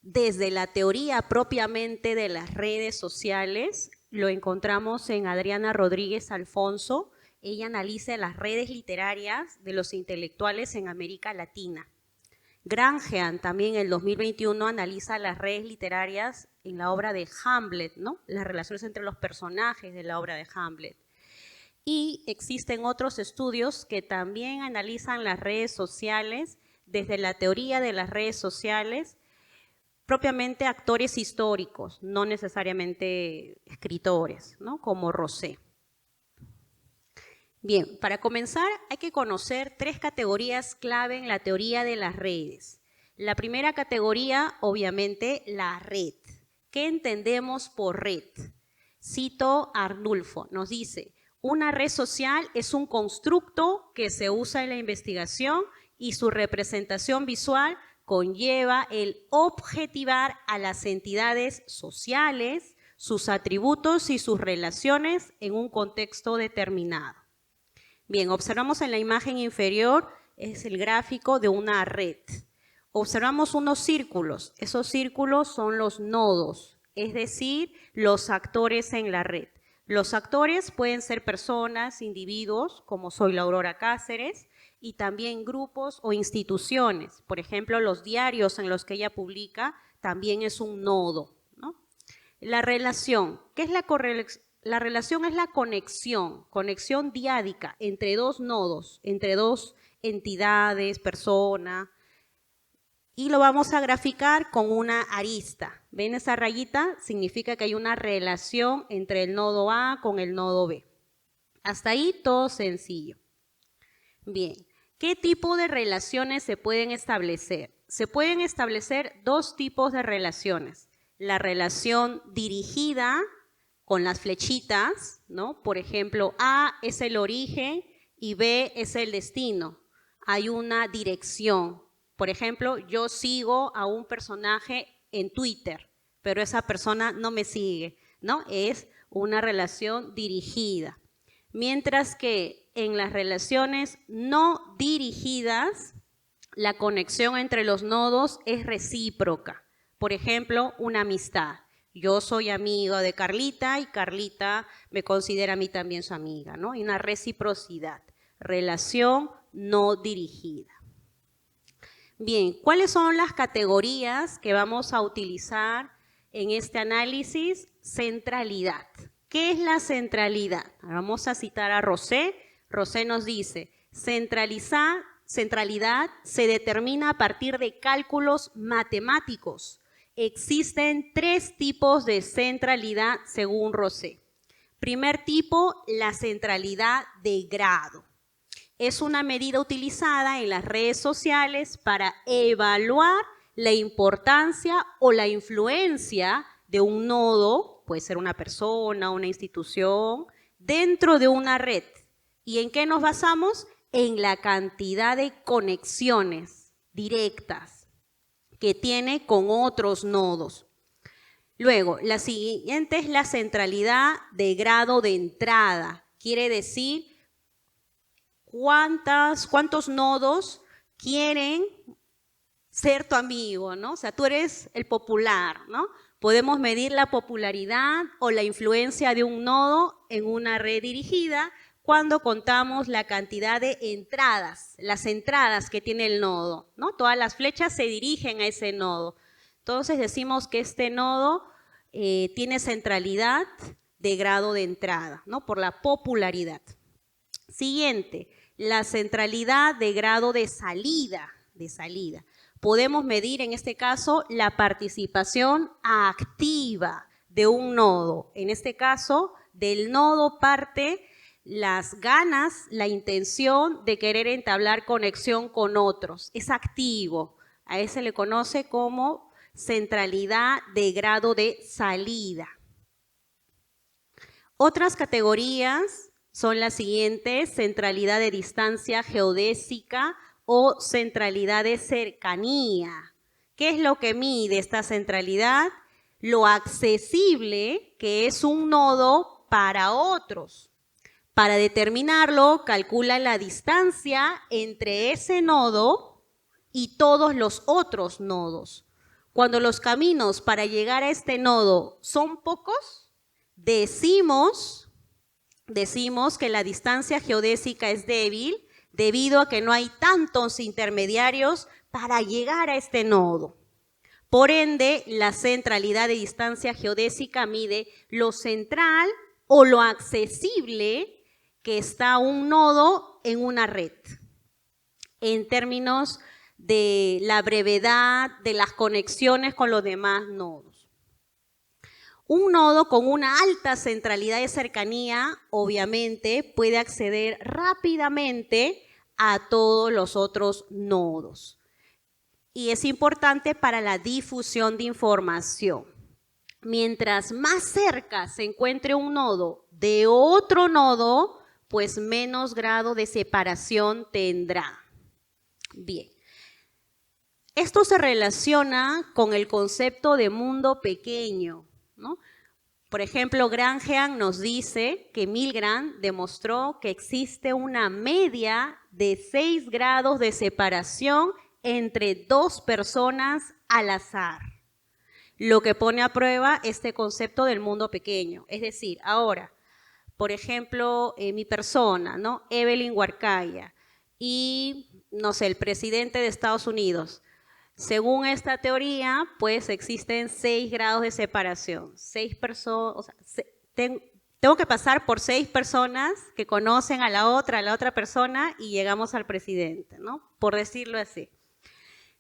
desde la teoría propiamente de las redes sociales lo encontramos en Adriana Rodríguez Alfonso. Ella analiza las redes literarias de los intelectuales en América Latina. Grangean también en el 2021 analiza las redes literarias en la obra de Hamlet, ¿no? Las relaciones entre los personajes de la obra de Hamlet. Y existen otros estudios que también analizan las redes sociales desde la teoría de las redes sociales, propiamente actores históricos, no necesariamente escritores, ¿no? Como Rosé. Bien, para comenzar hay que conocer 3 categorías clave en la teoría de las redes. La primera categoría, obviamente, la red. ¿Qué entendemos por red? Cito a Arnulfo, nos dice: una red social es un constructo que se usa en la investigación y su representación visual conlleva el objetivar a las entidades sociales, sus atributos y sus relaciones en un contexto determinado. Bien, observamos en la imagen inferior, es el gráfico de una red. Observamos unos círculos, esos círculos son los nodos, es decir, los actores en la red. Los actores pueden ser personas, individuos, como Soy la Aurora Cáceres, y también grupos o instituciones. Por ejemplo, los diarios en los que ella publica también es un nodo, ¿no? La relación, ¿qué es la correlación? La relación es la conexión diádica entre 2 nodos, entre 2 entidades, personas, y lo vamos a graficar con una arista. ¿Ven esa rayita? Significa que hay una relación entre el nodo A con el nodo B. Hasta ahí todo sencillo. Bien, ¿qué tipo de relaciones se pueden establecer? Se pueden establecer 2 tipos de relaciones. La relación dirigida, con las flechitas, ¿no? Por ejemplo, A es el origen y B es el destino. Hay una dirección. Por ejemplo, yo sigo a un personaje en Twitter, pero esa persona no me sigue, ¿no? Es una relación dirigida. Mientras que en las relaciones no dirigidas, la conexión entre los nodos es recíproca. Por ejemplo, una amistad. Yo soy amiga de Carlita y Carlita me considera a mí también su amiga, ¿no? Y una reciprocidad, relación no dirigida. Bien, ¿cuáles son las categorías que vamos a utilizar en este análisis? Centralidad. ¿Qué es la centralidad? Vamos a citar a Rosé. Rosé nos dice, centralidad se determina a partir de cálculos matemáticos. Existen 3 tipos de centralidad según Rosé. Primer tipo, la centralidad de grado. Es una medida utilizada en las redes sociales para evaluar la importancia o la influencia de un nodo, puede ser una persona, una institución, dentro de una red. ¿Y en qué nos basamos? En la cantidad de conexiones directas que tiene con otros nodos. Luego, la siguiente es la centralidad de grado de entrada. Quiere decir cuántos nodos quieren ser tu amigo, ¿no? O sea, tú eres el popular, ¿no? Podemos medir la popularidad o la influencia de un nodo en una red dirigida cuando contamos la cantidad de entradas, las entradas que tiene el nodo, ¿no? Todas las flechas se dirigen a ese nodo. Entonces decimos que este nodo tiene centralidad de grado de entrada, ¿no? Por la popularidad. Siguiente, la centralidad de grado de salida. Podemos medir en este caso la participación activa de un nodo. En este caso, del nodo parte las ganas, la intención de querer entablar conexión con otros. Es activo. A ese se le conoce como centralidad de grado de salida. Otras categorías son las siguientes: centralidad de distancia geodésica o centralidad de cercanía. ¿Qué es lo que mide esta centralidad? Lo accesible que es un nodo para otros. Para determinarlo, calcula la distancia entre ese nodo y todos los otros nodos. Cuando los caminos para llegar a este nodo son pocos, decimos que la distancia geodésica es débil debido a que no hay tantos intermediarios para llegar a este nodo. Por ende, la centralidad de distancia geodésica mide lo central o lo accesible que está un nodo en una red, en términos de la brevedad de las conexiones con los demás nodos. Un nodo con una alta centralidad de cercanía, obviamente, puede acceder rápidamente a todos los otros nodos. Y es importante para la difusión de información. Mientras más cerca se encuentre un nodo de otro nodo, pues menos grado de separación tendrá. Bien. Esto se relaciona con el concepto de mundo pequeño, ¿no? Por ejemplo, Grangean nos dice que Milgram demostró que existe una media de 6 grados de separación entre 2 personas al azar, lo que pone a prueba este concepto del mundo pequeño. Es decir, ahora, por ejemplo, mi persona, ¿no? Evelyn Huarcaya, y, no sé, el presidente de Estados Unidos. Según esta teoría, pues existen 6 grados de separación. 6 personas, o sea, tengo que pasar por 6 personas que conocen a la otra persona y llegamos al presidente, ¿no? Por decirlo así.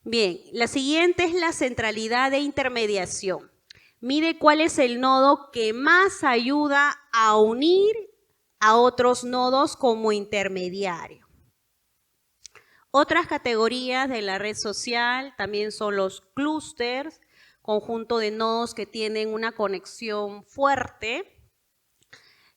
Bien, la siguiente es la centralidad de intermediación. Mide cuál es el nodo que más ayuda a unir a otros nodos como intermediario. Otras categorías de la red social también son los clústeres, conjunto de nodos que tienen una conexión fuerte,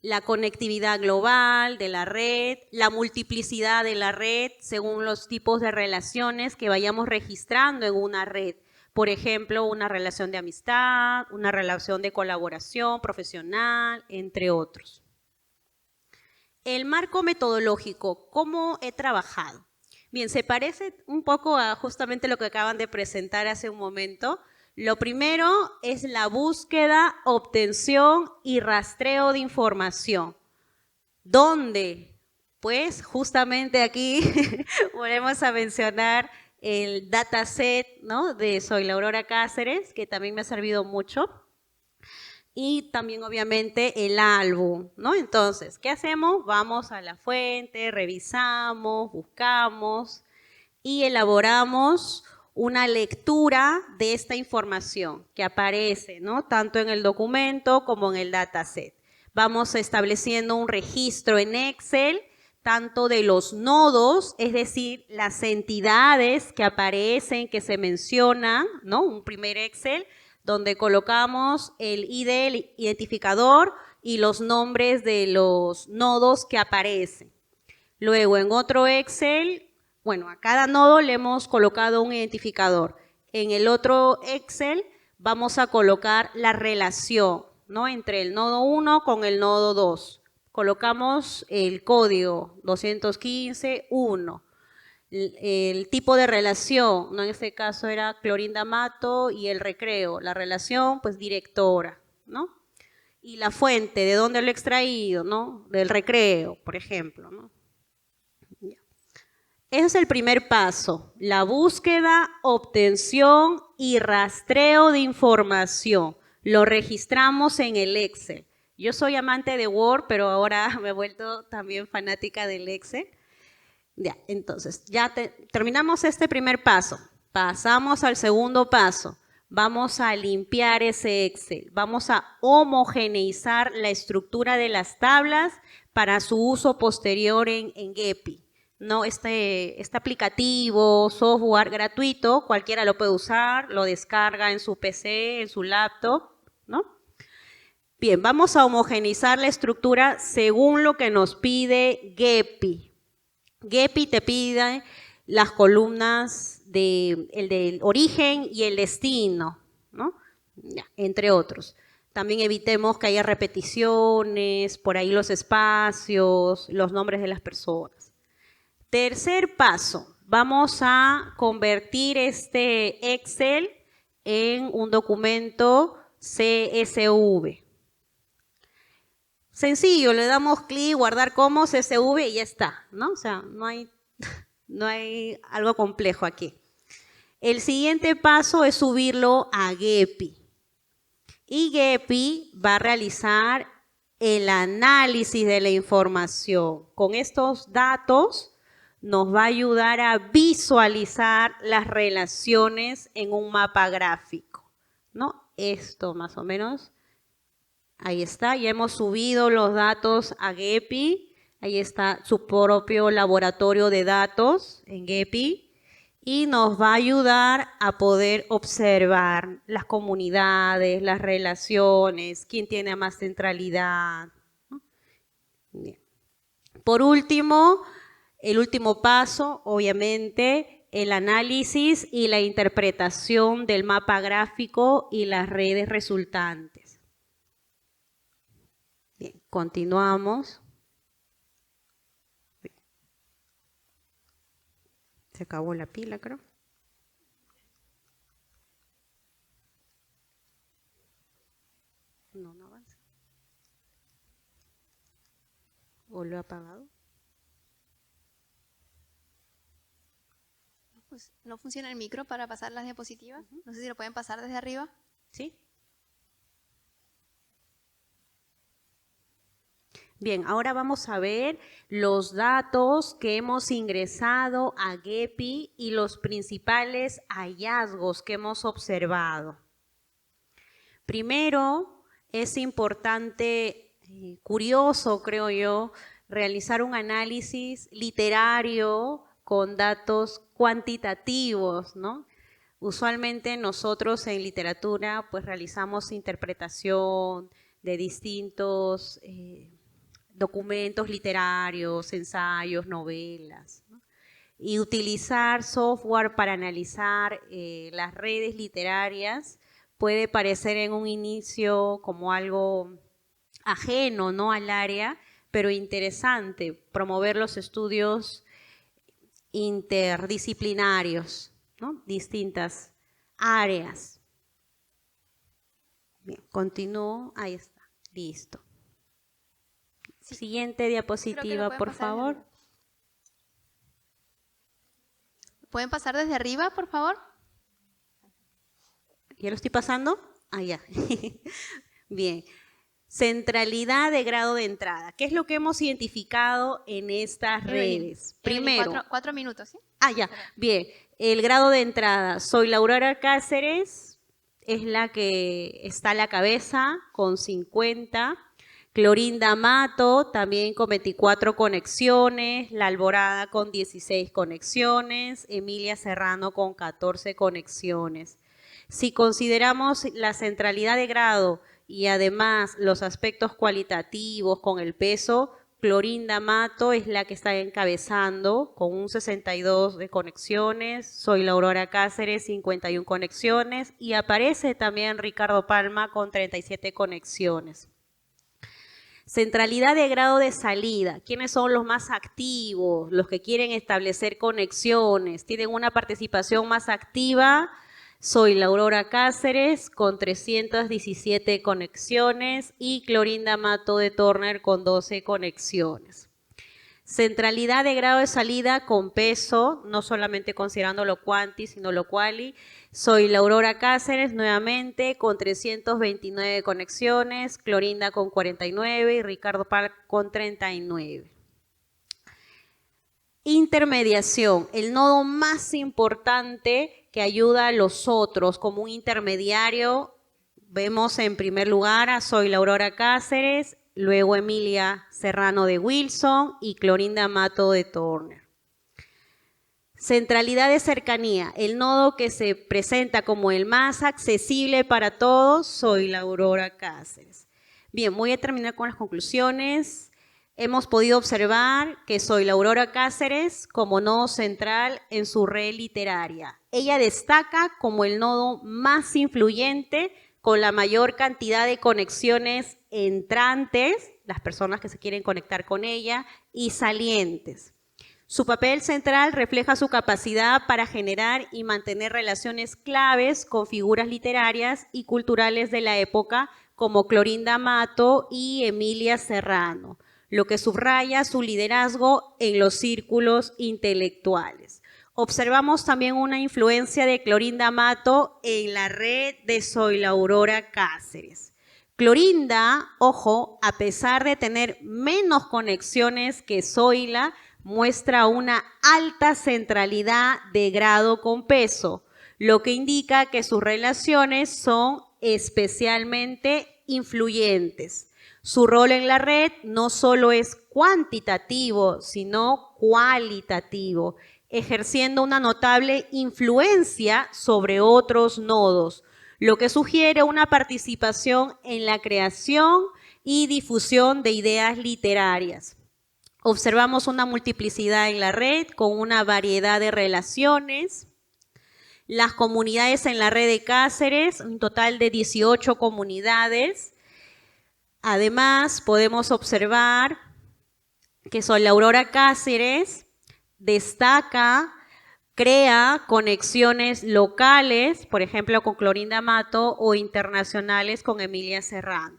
la conectividad global de la red, la multiplicidad de la red según los tipos de relaciones que vayamos registrando en una red. Por ejemplo, una relación de amistad, una relación de colaboración profesional, entre otros. El marco metodológico, ¿cómo he trabajado? Bien, se parece un poco a justamente lo que acaban de presentar hace un momento. Lo primero es la búsqueda, obtención y rastreo de información. ¿Dónde? Pues justamente aquí volvemos a mencionar el dataset, ¿no?, de Soy la Aurora Cáceres, que también me ha servido mucho. Y también obviamente el álbum, ¿no? Entonces, ¿qué hacemos? Vamos a la fuente, revisamos, buscamos y elaboramos una lectura de esta información que aparece, ¿no?, tanto en el documento como en el dataset. Vamos estableciendo un registro en Excel, tanto de los nodos, es decir, las entidades que aparecen, que se mencionan, ¿no? Un primer Excel donde colocamos el ID, el identificador y los nombres de los nodos que aparecen. Luego, en otro Excel, bueno, a cada nodo le hemos colocado un identificador. En el otro Excel vamos a colocar la relación, ¿no?, entre el nodo 1 con el nodo 2. Colocamos el código 215.1. El tipo de relación, ¿no?, en este caso era Clorinda Mato y el recreo. La relación, pues directora, ¿no? Y la fuente, ¿de dónde lo he extraído?, ¿no? Del recreo, por ejemplo, ¿no? Ese es el primer paso, la búsqueda, obtención y rastreo de información. Lo registramos en el Excel. Yo soy amante de Word, pero ahora me he vuelto también fanática del Excel. Ya, entonces, terminamos este primer paso. Pasamos al segundo paso. Vamos a limpiar ese Excel. Vamos a homogeneizar la estructura de las tablas para su uso posterior en Gepi. ¿No? Este aplicativo, software gratuito, cualquiera lo puede usar, lo descarga en su PC, en su laptop, ¿no? Bien, vamos a homogeneizar la estructura según lo que nos pide Gepi. Gepi te pide las columnas del origen y el destino, ¿no? Ya, entre otros. También evitemos que haya repeticiones, por ahí los espacios, los nombres de las personas. Tercer paso, vamos a convertir este Excel en un documento CSV. Sencillo, le damos clic, guardar como CSV y ya está, ¿no? O sea, no hay algo complejo aquí. El siguiente paso es subirlo a Gepi. Y Gepi va a realizar el análisis de la información. Con estos datos nos va a ayudar a visualizar las relaciones en un mapa gráfico, ¿no? Esto más o menos. Ahí está, ya hemos subido los datos a Gepi, ahí está su propio laboratorio de datos en Gepi y nos va a ayudar a poder observar las comunidades, las relaciones, quién tiene más centralidad. Bien. Por último, el último paso, obviamente, el análisis y la interpretación del mapa gráfico y las redes resultantes. Bien, continuamos. Se acabó la pila, creo. No avanza. ¿O lo he apagado? ¿No funciona el micro para pasar las diapositivas? No sé si lo pueden pasar desde arriba. ¿Sí? Bien, ahora vamos a ver los datos que hemos ingresado a Gepi y los principales hallazgos que hemos observado. Primero, es importante, curioso creo yo, realizar un análisis literario con datos cuantitativos, ¿no? Usualmente nosotros en literatura pues realizamos interpretación de distintos documentos literarios, ensayos, novelas, ¿no? Y utilizar software para analizar las redes literarias puede parecer en un inicio como algo ajeno, ¿no?, al área, pero interesante, promover los estudios interdisciplinarios, ¿no?, distintas áreas. Bien, continúo, ahí está, listo. Sí. Siguiente Creo que lo diapositiva, pueden por pasar desde favor. arriba. ¿Pueden pasar desde arriba, por favor? ¿Ya lo estoy pasando? Ah, ya. Bien. Centralidad de grado de entrada. ¿Qué es lo que hemos identificado en estas Evelyn, redes? Evelyn, Primero. 4 minutos, ¿sí? Ya. Bien. El grado de entrada. Soy Laura Cáceres, es la que está a la cabeza con 50. Clorinda Mato, también con 24 conexiones. La Alborada con 16 conexiones. Emilia Serrano con 14 conexiones. Si consideramos la centralidad de grado y además los aspectos cualitativos con el peso, Clorinda Mato es la que está encabezando con un 62 de conexiones, Soy la Aurora Cáceres 51 conexiones y aparece también Ricardo Palma con 37 conexiones. Centralidad de grado de salida. ¿Quiénes son los más activos? Los que quieren establecer conexiones, tienen una participación más activa. Soy la Aurora Cáceres con 317 conexiones y Clorinda Mato de Turner con 12 conexiones. Centralidad de grado de salida con peso, no solamente considerando lo quanti, sino lo quali. Soy la Aurora Cáceres nuevamente con 329 conexiones, Clorinda con 49 y Ricardo Pal con 39. Intermediación, el nodo más importante que ayuda a los otros como un intermediario. Vemos en primer lugar a Soy la Aurora Cáceres, luego Emilia Serrano de Wilson y Clorinda Mato de Turner. Centralidad de cercanía, el nodo que se presenta como el más accesible para todos, Soy la Aurora Cáceres. Bien, voy a terminar con las conclusiones. Hemos podido observar que Soy la Aurora Cáceres como nodo central en su red literaria. Ella destaca como el nodo más influyente con la mayor cantidad de conexiones entrantes, las personas que se quieren conectar con ella, y salientes. Su papel central refleja su capacidad para generar y mantener relaciones claves con figuras literarias y culturales de la época como Clorinda Mato y Emilia Serrano, lo que subraya su liderazgo en los círculos intelectuales. Observamos también una influencia de Clorinda Mato en la red de Soy la Aurora Cáceres. Clorinda, ojo, a pesar de tener menos conexiones que Zoila, muestra una alta centralidad de grado con peso, lo que indica que sus relaciones son especialmente influyentes. Su rol en la red no solo es cuantitativo, sino cualitativo, ejerciendo una notable influencia sobre otros nodos, lo que sugiere una participación en la creación y difusión de ideas literarias. Observamos una multiplicidad en la red con una variedad de relaciones. Las comunidades en la red de Cáceres, un total de 18 comunidades. Además, podemos observar que Soy la Aurora Cáceres destaca, crea conexiones locales, por ejemplo, con Clorinda Mato o internacionales con Emilia Serrano,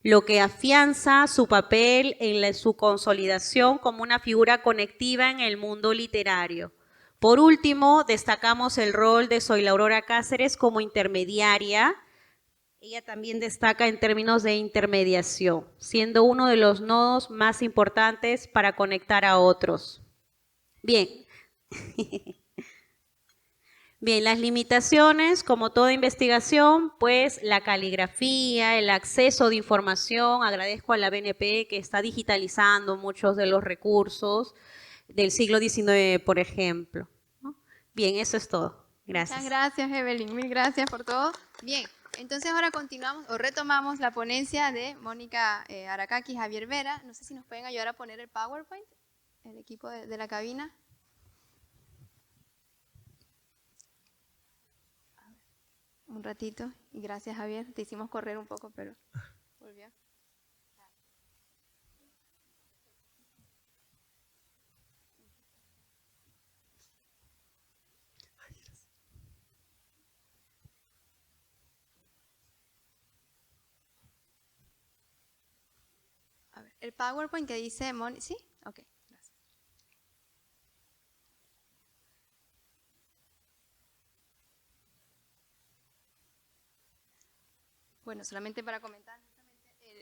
lo que afianza su papel en su consolidación como una figura conectiva en el mundo literario. Por último, destacamos el rol de Soy la Aurora Cáceres como intermediaria. Ella también destaca en términos de intermediación, siendo uno de los nodos más importantes para conectar a otros. Bien. Bien, las limitaciones, como toda investigación, pues la caligrafía, el acceso de información. Agradezco a la BNP que está digitalizando muchos de los recursos del siglo XIX, por ejemplo, ¿no? Bien, eso es todo. Gracias. Muchas gracias, Evelyn. Mil gracias por todo. Bien, Entonces ahora continuamos o retomamos la ponencia de Mónica Aracaki y Javier Vera. No sé si nos pueden ayudar a poner el PowerPoint, el equipo de la cabina. Un ratito. Y gracias, Javier. Te hicimos correr un poco, pero volvió. A ver, el PowerPoint que dice ¿sí? Ok, gracias. Bueno, solamente para comentar,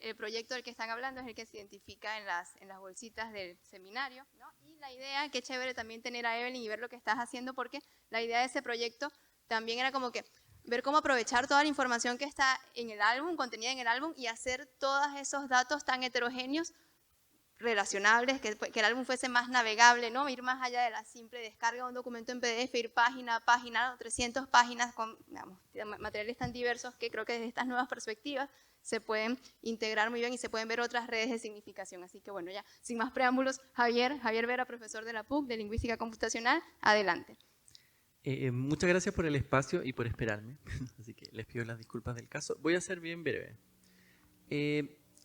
el proyecto del que están hablando es el que se identifica en las bolsitas del seminario, ¿no? Y la idea, qué chévere también tener a Evelyn y ver lo que estás haciendo, porque la idea de ese proyecto también era como que ver cómo aprovechar toda la información que está en el álbum, contenida en el álbum, y hacer todos esos datos tan heterogéneos relacionables, que el álbum fuese más navegable, ¿no? Ir más allá de la simple descarga de un documento en PDF, ir página a página, 300 páginas con, digamos, materiales tan diversos que creo que desde estas nuevas perspectivas se pueden integrar muy bien y se pueden ver otras redes de significación. Así que bueno, ya sin más preámbulos, Javier Vera, profesor de la PUC de Lingüística Computacional, adelante. Muchas gracias por el espacio y por esperarme, así que les pido las disculpas del caso. Voy a ser bien breve.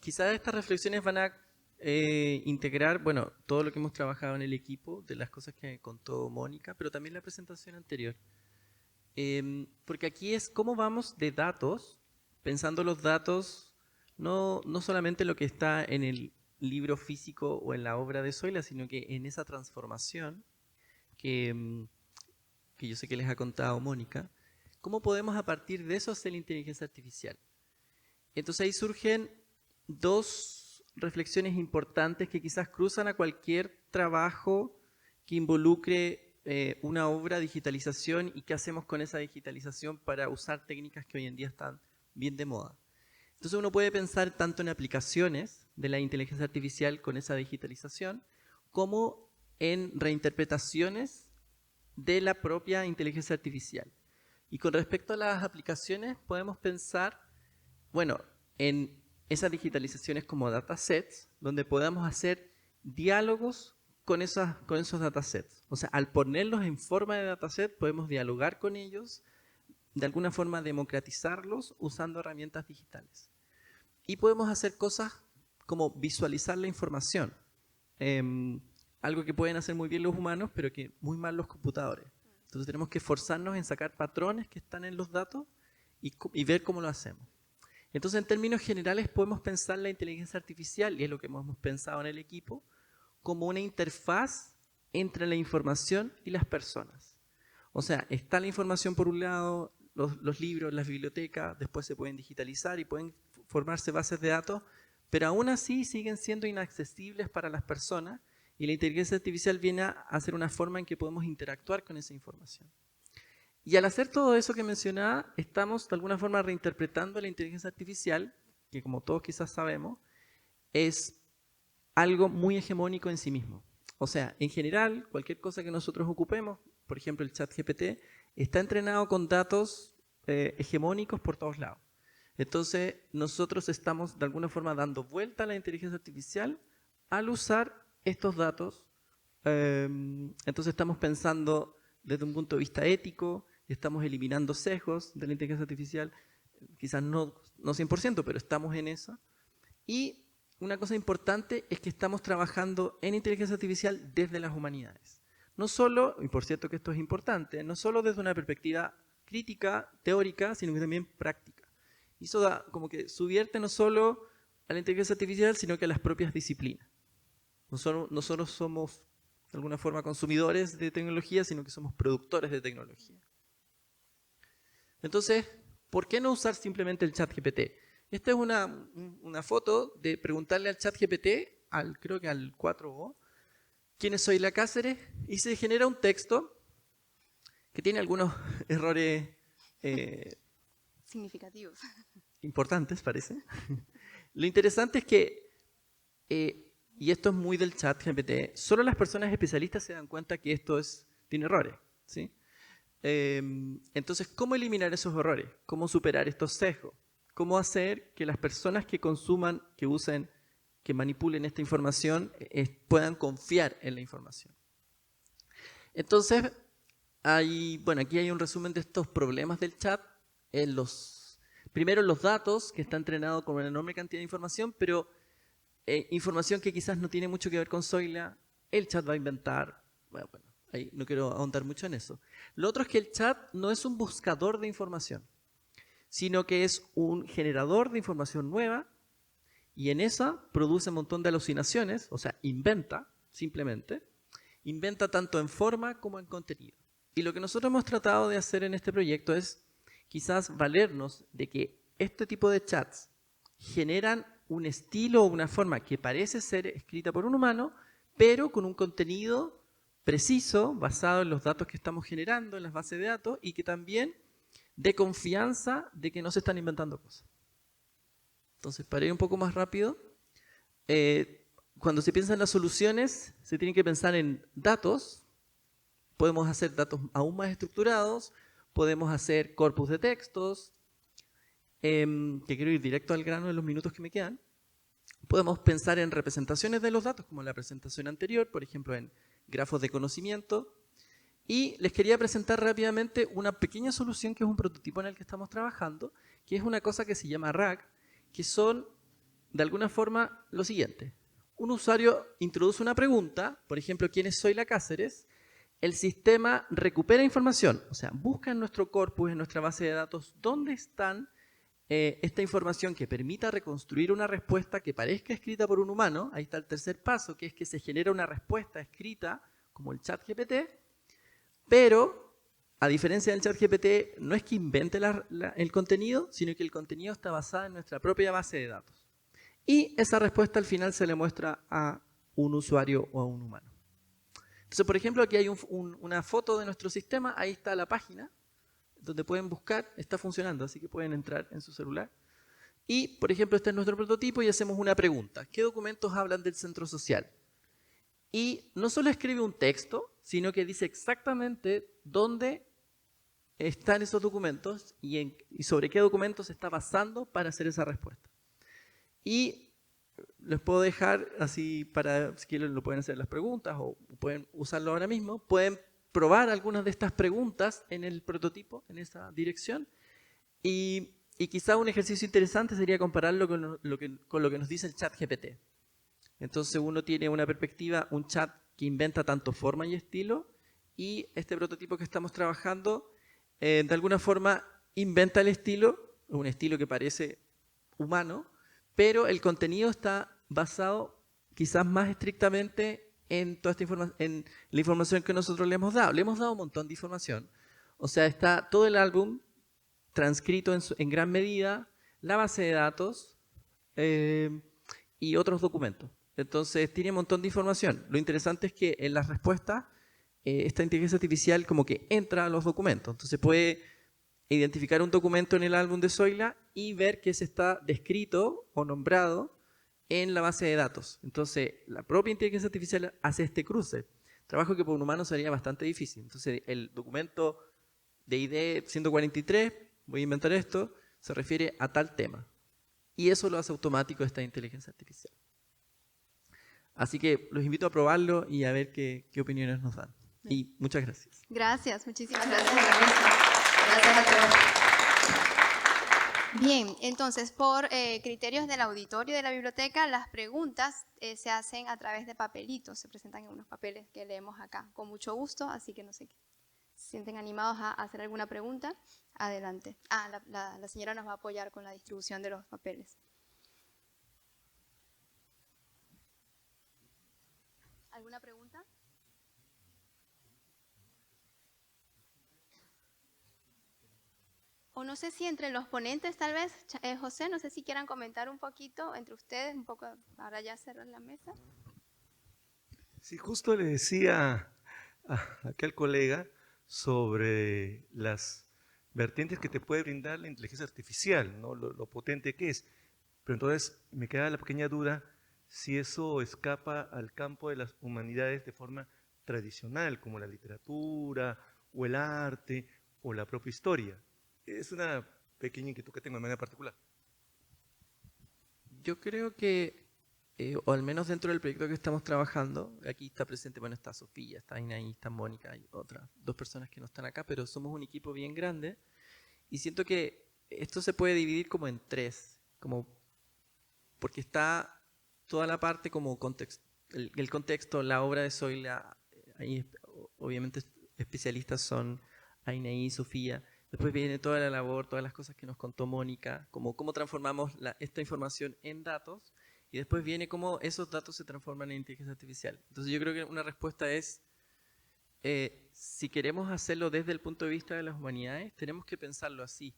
Quizás estas reflexiones van a integrar, bueno, todo lo que hemos trabajado en el equipo, de las cosas que contó Mónica, pero también la presentación anterior. Porque aquí es cómo vamos de datos, pensando los datos, no solamente lo que está en el libro físico o en la obra de Zoila, sino que en esa transformación que yo sé que les ha contado Mónica, cómo podemos a partir de eso hacer la inteligencia artificial. Entonces ahí surgen dos reflexiones importantes que quizás cruzan a cualquier trabajo que involucre una obra, digitalización, y qué hacemos con esa digitalización para usar técnicas que hoy en día están bien de moda. Entonces uno puede pensar tanto en aplicaciones de la inteligencia artificial con esa digitalización, como en reinterpretaciones de la propia inteligencia artificial. Y con respecto a las aplicaciones, podemos pensar, bueno, en esas digitalizaciones como datasets, donde podamos hacer diálogos con esos datasets. O sea, al ponerlos en forma de dataset, podemos dialogar con ellos, de alguna forma democratizarlos usando herramientas digitales. Y podemos hacer cosas como visualizar la información. Algo que pueden hacer muy bien los humanos, pero que muy mal los computadores. Entonces tenemos que esforzarnos en sacar patrones que están en los datos y ver cómo lo hacemos. Entonces, en términos generales, podemos pensar la inteligencia artificial, y es lo que hemos pensado en el equipo, como una interfaz entre la información y las personas. O sea, está la información por un lado, los libros, las bibliotecas, después se pueden digitalizar y pueden formarse bases de datos, pero aún así siguen siendo inaccesibles para las personas, y la inteligencia artificial viene a ser una forma en que podemos interactuar con esa información. Y al hacer todo eso que mencionaba, estamos de alguna forma reinterpretando la inteligencia artificial, que como todos quizás sabemos, es algo muy hegemónico en sí mismo. O sea, en general, cualquier cosa que nosotros ocupemos, por ejemplo el ChatGPT, está entrenado con datos hegemónicos por todos lados. Entonces, nosotros estamos de alguna forma dando vuelta a la inteligencia artificial al usar estos datos. Entonces estamos pensando desde un punto de vista ético, estamos eliminando sesgos de la inteligencia artificial, quizás no 100%, pero estamos en eso. Y una cosa importante es que estamos trabajando en inteligencia artificial desde las humanidades. No solo, y por cierto que esto es importante, no solo desde una perspectiva crítica, teórica, sino que también práctica. Y eso da como que subvierte no solo a la inteligencia artificial, sino que a las propias disciplinas. No solo somos de alguna forma consumidores de tecnología, sino que somos productores de tecnología. Entonces, ¿por qué no usar simplemente el ChatGPT? Esta es una foto de preguntarle al ChatGPT, creo que al 4O, ¿quién es Zoila Cáceres? Y se genera un texto que tiene algunos errores significativos. Importantes, parece. Lo interesante es que, y esto es muy del ChatGPT, solo las personas especialistas se dan cuenta que esto tiene errores, ¿sí? Entonces, ¿cómo eliminar esos errores? ¿Cómo superar estos sesgos? ¿Cómo hacer que las personas que consuman, que usen, que manipulen esta información, puedan confiar en la información? Entonces, aquí hay un resumen de estos problemas del chat. Primero, los datos, que está entrenado con una enorme cantidad de información, pero información que quizás no tiene mucho que ver con Zoila. El chat va a inventar. Bueno, ahí no quiero ahondar mucho en eso. Lo otro es que el chat no es un buscador de información, sino que es un generador de información nueva, y en esa produce un montón de alucinaciones, o sea, inventa, simplemente. Inventa tanto en forma como en contenido. Y lo que nosotros hemos tratado de hacer en este proyecto es quizás valernos de que este tipo de chats generan un estilo o una forma que parece ser escrita por un humano, pero con un contenido preciso, basado en los datos que estamos generando en las bases de datos, y que también dé confianza de que no se están inventando cosas. Entonces, para ir un poco más rápido, cuando se piensa en las soluciones, se tiene que pensar en datos. Podemos hacer datos aún más estructurados, podemos hacer corpus de textos, que quiero ir directo al grano en los minutos que me quedan. Podemos pensar en representaciones de los datos, como la presentación anterior, por ejemplo, en grafos de conocimiento. Y les quería presentar rápidamente una pequeña solución que es un prototipo en el que estamos trabajando, que es una cosa que se llama RAG, que son, de alguna forma, lo siguiente. Un usuario introduce una pregunta, por ejemplo, ¿quién es Zoila Cáceres? El sistema recupera información, o sea, busca en nuestro corpus, en nuestra base de datos, dónde están esta información que permita reconstruir una respuesta que parezca escrita por un humano. Ahí está el tercer paso, que es que se genera una respuesta escrita, como el ChatGPT, pero a diferencia del ChatGPT, no es que invente el contenido, sino que el contenido está basado en nuestra propia base de datos. Y esa respuesta al final se le muestra a un usuario o a un humano. Entonces, por ejemplo, aquí hay una foto de nuestro sistema, ahí está la página, donde pueden buscar, está funcionando, así que pueden entrar en su celular. Y, por ejemplo, este es nuestro prototipo y hacemos una pregunta. ¿Qué documentos hablan del centro social? Y no solo escribe un texto, sino que dice exactamente dónde están esos documentos y sobre qué documentos se está basando para hacer esa respuesta. Y les puedo dejar así para, si quieren lo pueden hacer las preguntas o pueden usarlo ahora mismo. Pueden probar algunas de estas preguntas en el prototipo, en esa dirección. Y quizá un ejercicio interesante sería compararlo con lo que nos dice el ChatGPT. Entonces uno tiene una perspectiva, un chat que inventa tanto forma y estilo, y este prototipo que estamos trabajando de alguna forma inventa el estilo, un estilo que parece humano, pero el contenido está basado quizás más estrictamente en toda esta en la información que nosotros le hemos dado. Le hemos dado un montón de información. O sea, está todo el álbum transcrito en gran medida, la base de datos y otros documentos. Entonces, tiene un montón de información. Lo interesante es que en las respuestas, esta inteligencia artificial como que entra a los documentos. Entonces, puede identificar un documento en el álbum de Zoila y ver que se está descrito o nombrado en la base de datos. Entonces, la propia inteligencia artificial hace este cruce. Trabajo que por un humano sería bastante difícil. Entonces, el documento de ID 143, voy a inventar esto, se refiere a tal tema. Y eso lo hace automático esta inteligencia artificial. Así que los invito a probarlo y a ver qué opiniones nos dan. Y muchas gracias. Gracias, muchísimas gracias a la mesa. Gracias a todos. Bien, entonces por criterios del auditorio de la biblioteca, las preguntas se hacen a través de papelitos, se presentan en unos papeles que leemos acá con mucho gusto, así que no sé qué. ¿Se sienten animados a hacer alguna pregunta? Adelante. La señora nos va a apoyar con la distribución de los papeles. ¿Alguna pregunta? O no sé si entre los ponentes, tal vez, José, no sé si quieran comentar un poquito entre ustedes, un poco, ahora ya cerrar la mesa. Sí, justo le decía a aquel colega sobre las vertientes que te puede brindar la inteligencia artificial, ¿no? Lo potente que es. Pero entonces me queda la pequeña duda si eso escapa al campo de las humanidades de forma tradicional, como la literatura o el arte, o la propia historia. Es una pequeña inquietud que tengo de manera particular. Yo creo que, o al menos dentro del proyecto que estamos trabajando, aquí está presente, bueno, está Sofía, está Inaí, está Mónica, hay otras 2 personas que no están acá, pero somos un equipo bien grande y siento que esto se puede dividir como en 3, como porque está toda la parte como el contexto, la obra de Zoila, ahí obviamente especialistas son Inaí y Sofía. Después viene toda la labor, todas las cosas que nos contó Mónica, como cómo transformamos esta información en datos, y después viene cómo esos datos se transforman en inteligencia artificial. Entonces yo creo que una respuesta es, si queremos hacerlo desde el punto de vista de las humanidades, tenemos que pensarlo así,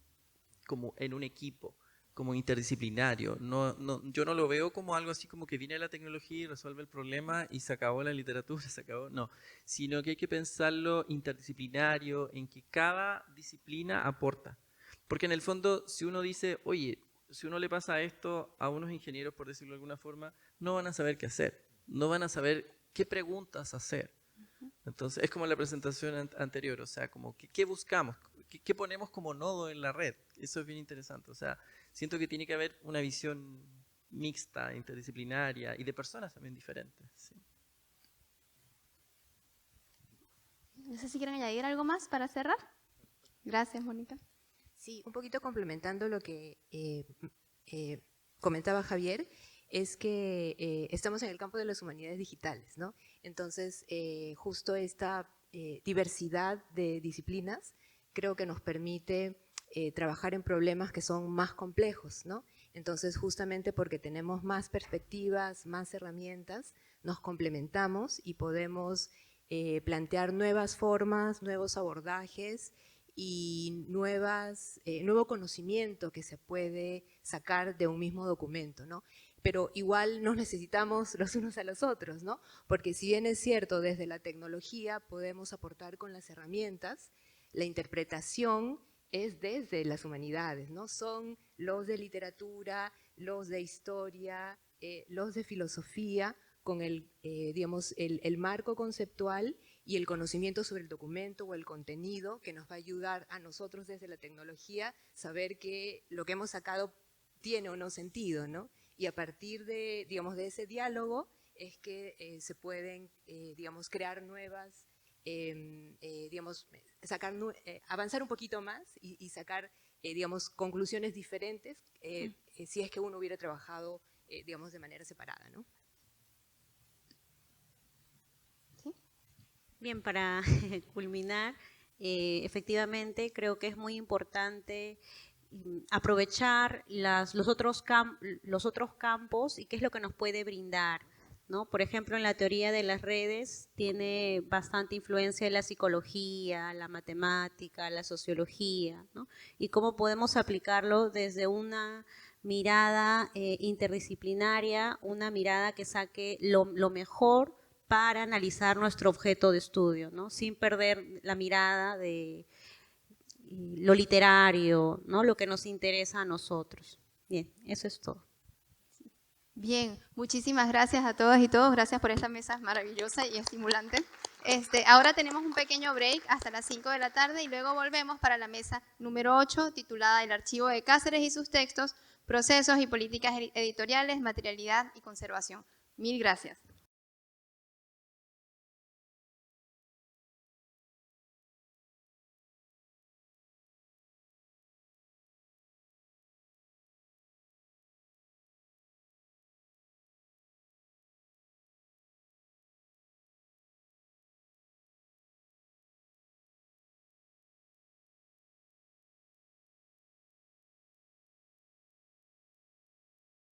como en un equipo, como interdisciplinario. Yo no lo veo como algo así como que viene la tecnología y resuelve el problema y se acabó la literatura, se acabó. No, sino que hay que pensarlo interdisciplinario, en que cada disciplina aporta. Porque en el fondo, si uno dice, oye, si uno le pasa esto a unos ingenieros, por decirlo de alguna forma, no van a saber qué hacer, no van a saber qué preguntas hacer. Entonces, es como la presentación anterior, o sea, como ¿qué buscamos? ¿Qué ponemos como nodo en la red? Eso es bien interesante, o sea, siento que tiene que haber una visión mixta, interdisciplinaria y de personas también diferentes. Sí. No sé si quieren añadir algo más para cerrar. Gracias, Mónica. Sí, un poquito complementando lo que comentaba Javier, es que estamos en el campo de las humanidades digitales, ¿no? Entonces, justo esta diversidad de disciplinas creo que nos permite trabajar en problemas que son más complejos, ¿no? Entonces, justamente porque tenemos más perspectivas, más herramientas, nos complementamos y podemos plantear nuevas formas, nuevos abordajes y nuevo conocimiento que se puede sacar de un mismo documento, ¿no? Pero igual nos necesitamos los unos a los otros, ¿no? Porque si bien es cierto, desde la tecnología podemos aportar con las herramientas, la interpretación es desde las humanidades, ¿no? Son los de literatura, los de historia, los de filosofía, con digamos, el marco conceptual y el conocimiento sobre el documento o el contenido que nos va a ayudar a nosotros desde la tecnología saber que lo que hemos sacado tiene o no sentido, ¿no? Y a partir de, digamos, de ese diálogo es que se pueden, digamos, crear nuevas, digamos, avanzar un poquito más y sacar, digamos, conclusiones diferentes si es que uno hubiera trabajado, digamos, de manera separada, ¿no? Bien, para culminar, efectivamente creo que es muy importante aprovechar los otros campos y qué es lo que nos puede brindar, ¿no? Por ejemplo, en la teoría de las redes tiene bastante influencia la psicología, la matemática, la sociología, ¿no? Y cómo podemos aplicarlo desde una mirada interdisciplinaria, una mirada que saque lo mejor para analizar nuestro objeto de estudio, ¿no? Sin perder la mirada de lo literario, ¿no? Lo que nos interesa a nosotros. Bien, eso es todo. Bien, muchísimas gracias a todas y todos. Gracias por esta mesa maravillosa y estimulante. Ahora tenemos un pequeño break hasta las 5 de la tarde y luego volvemos para la mesa número 8, titulada El archivo de Cáceres y sus textos, procesos y políticas editoriales, materialidad y conservación. Mil gracias.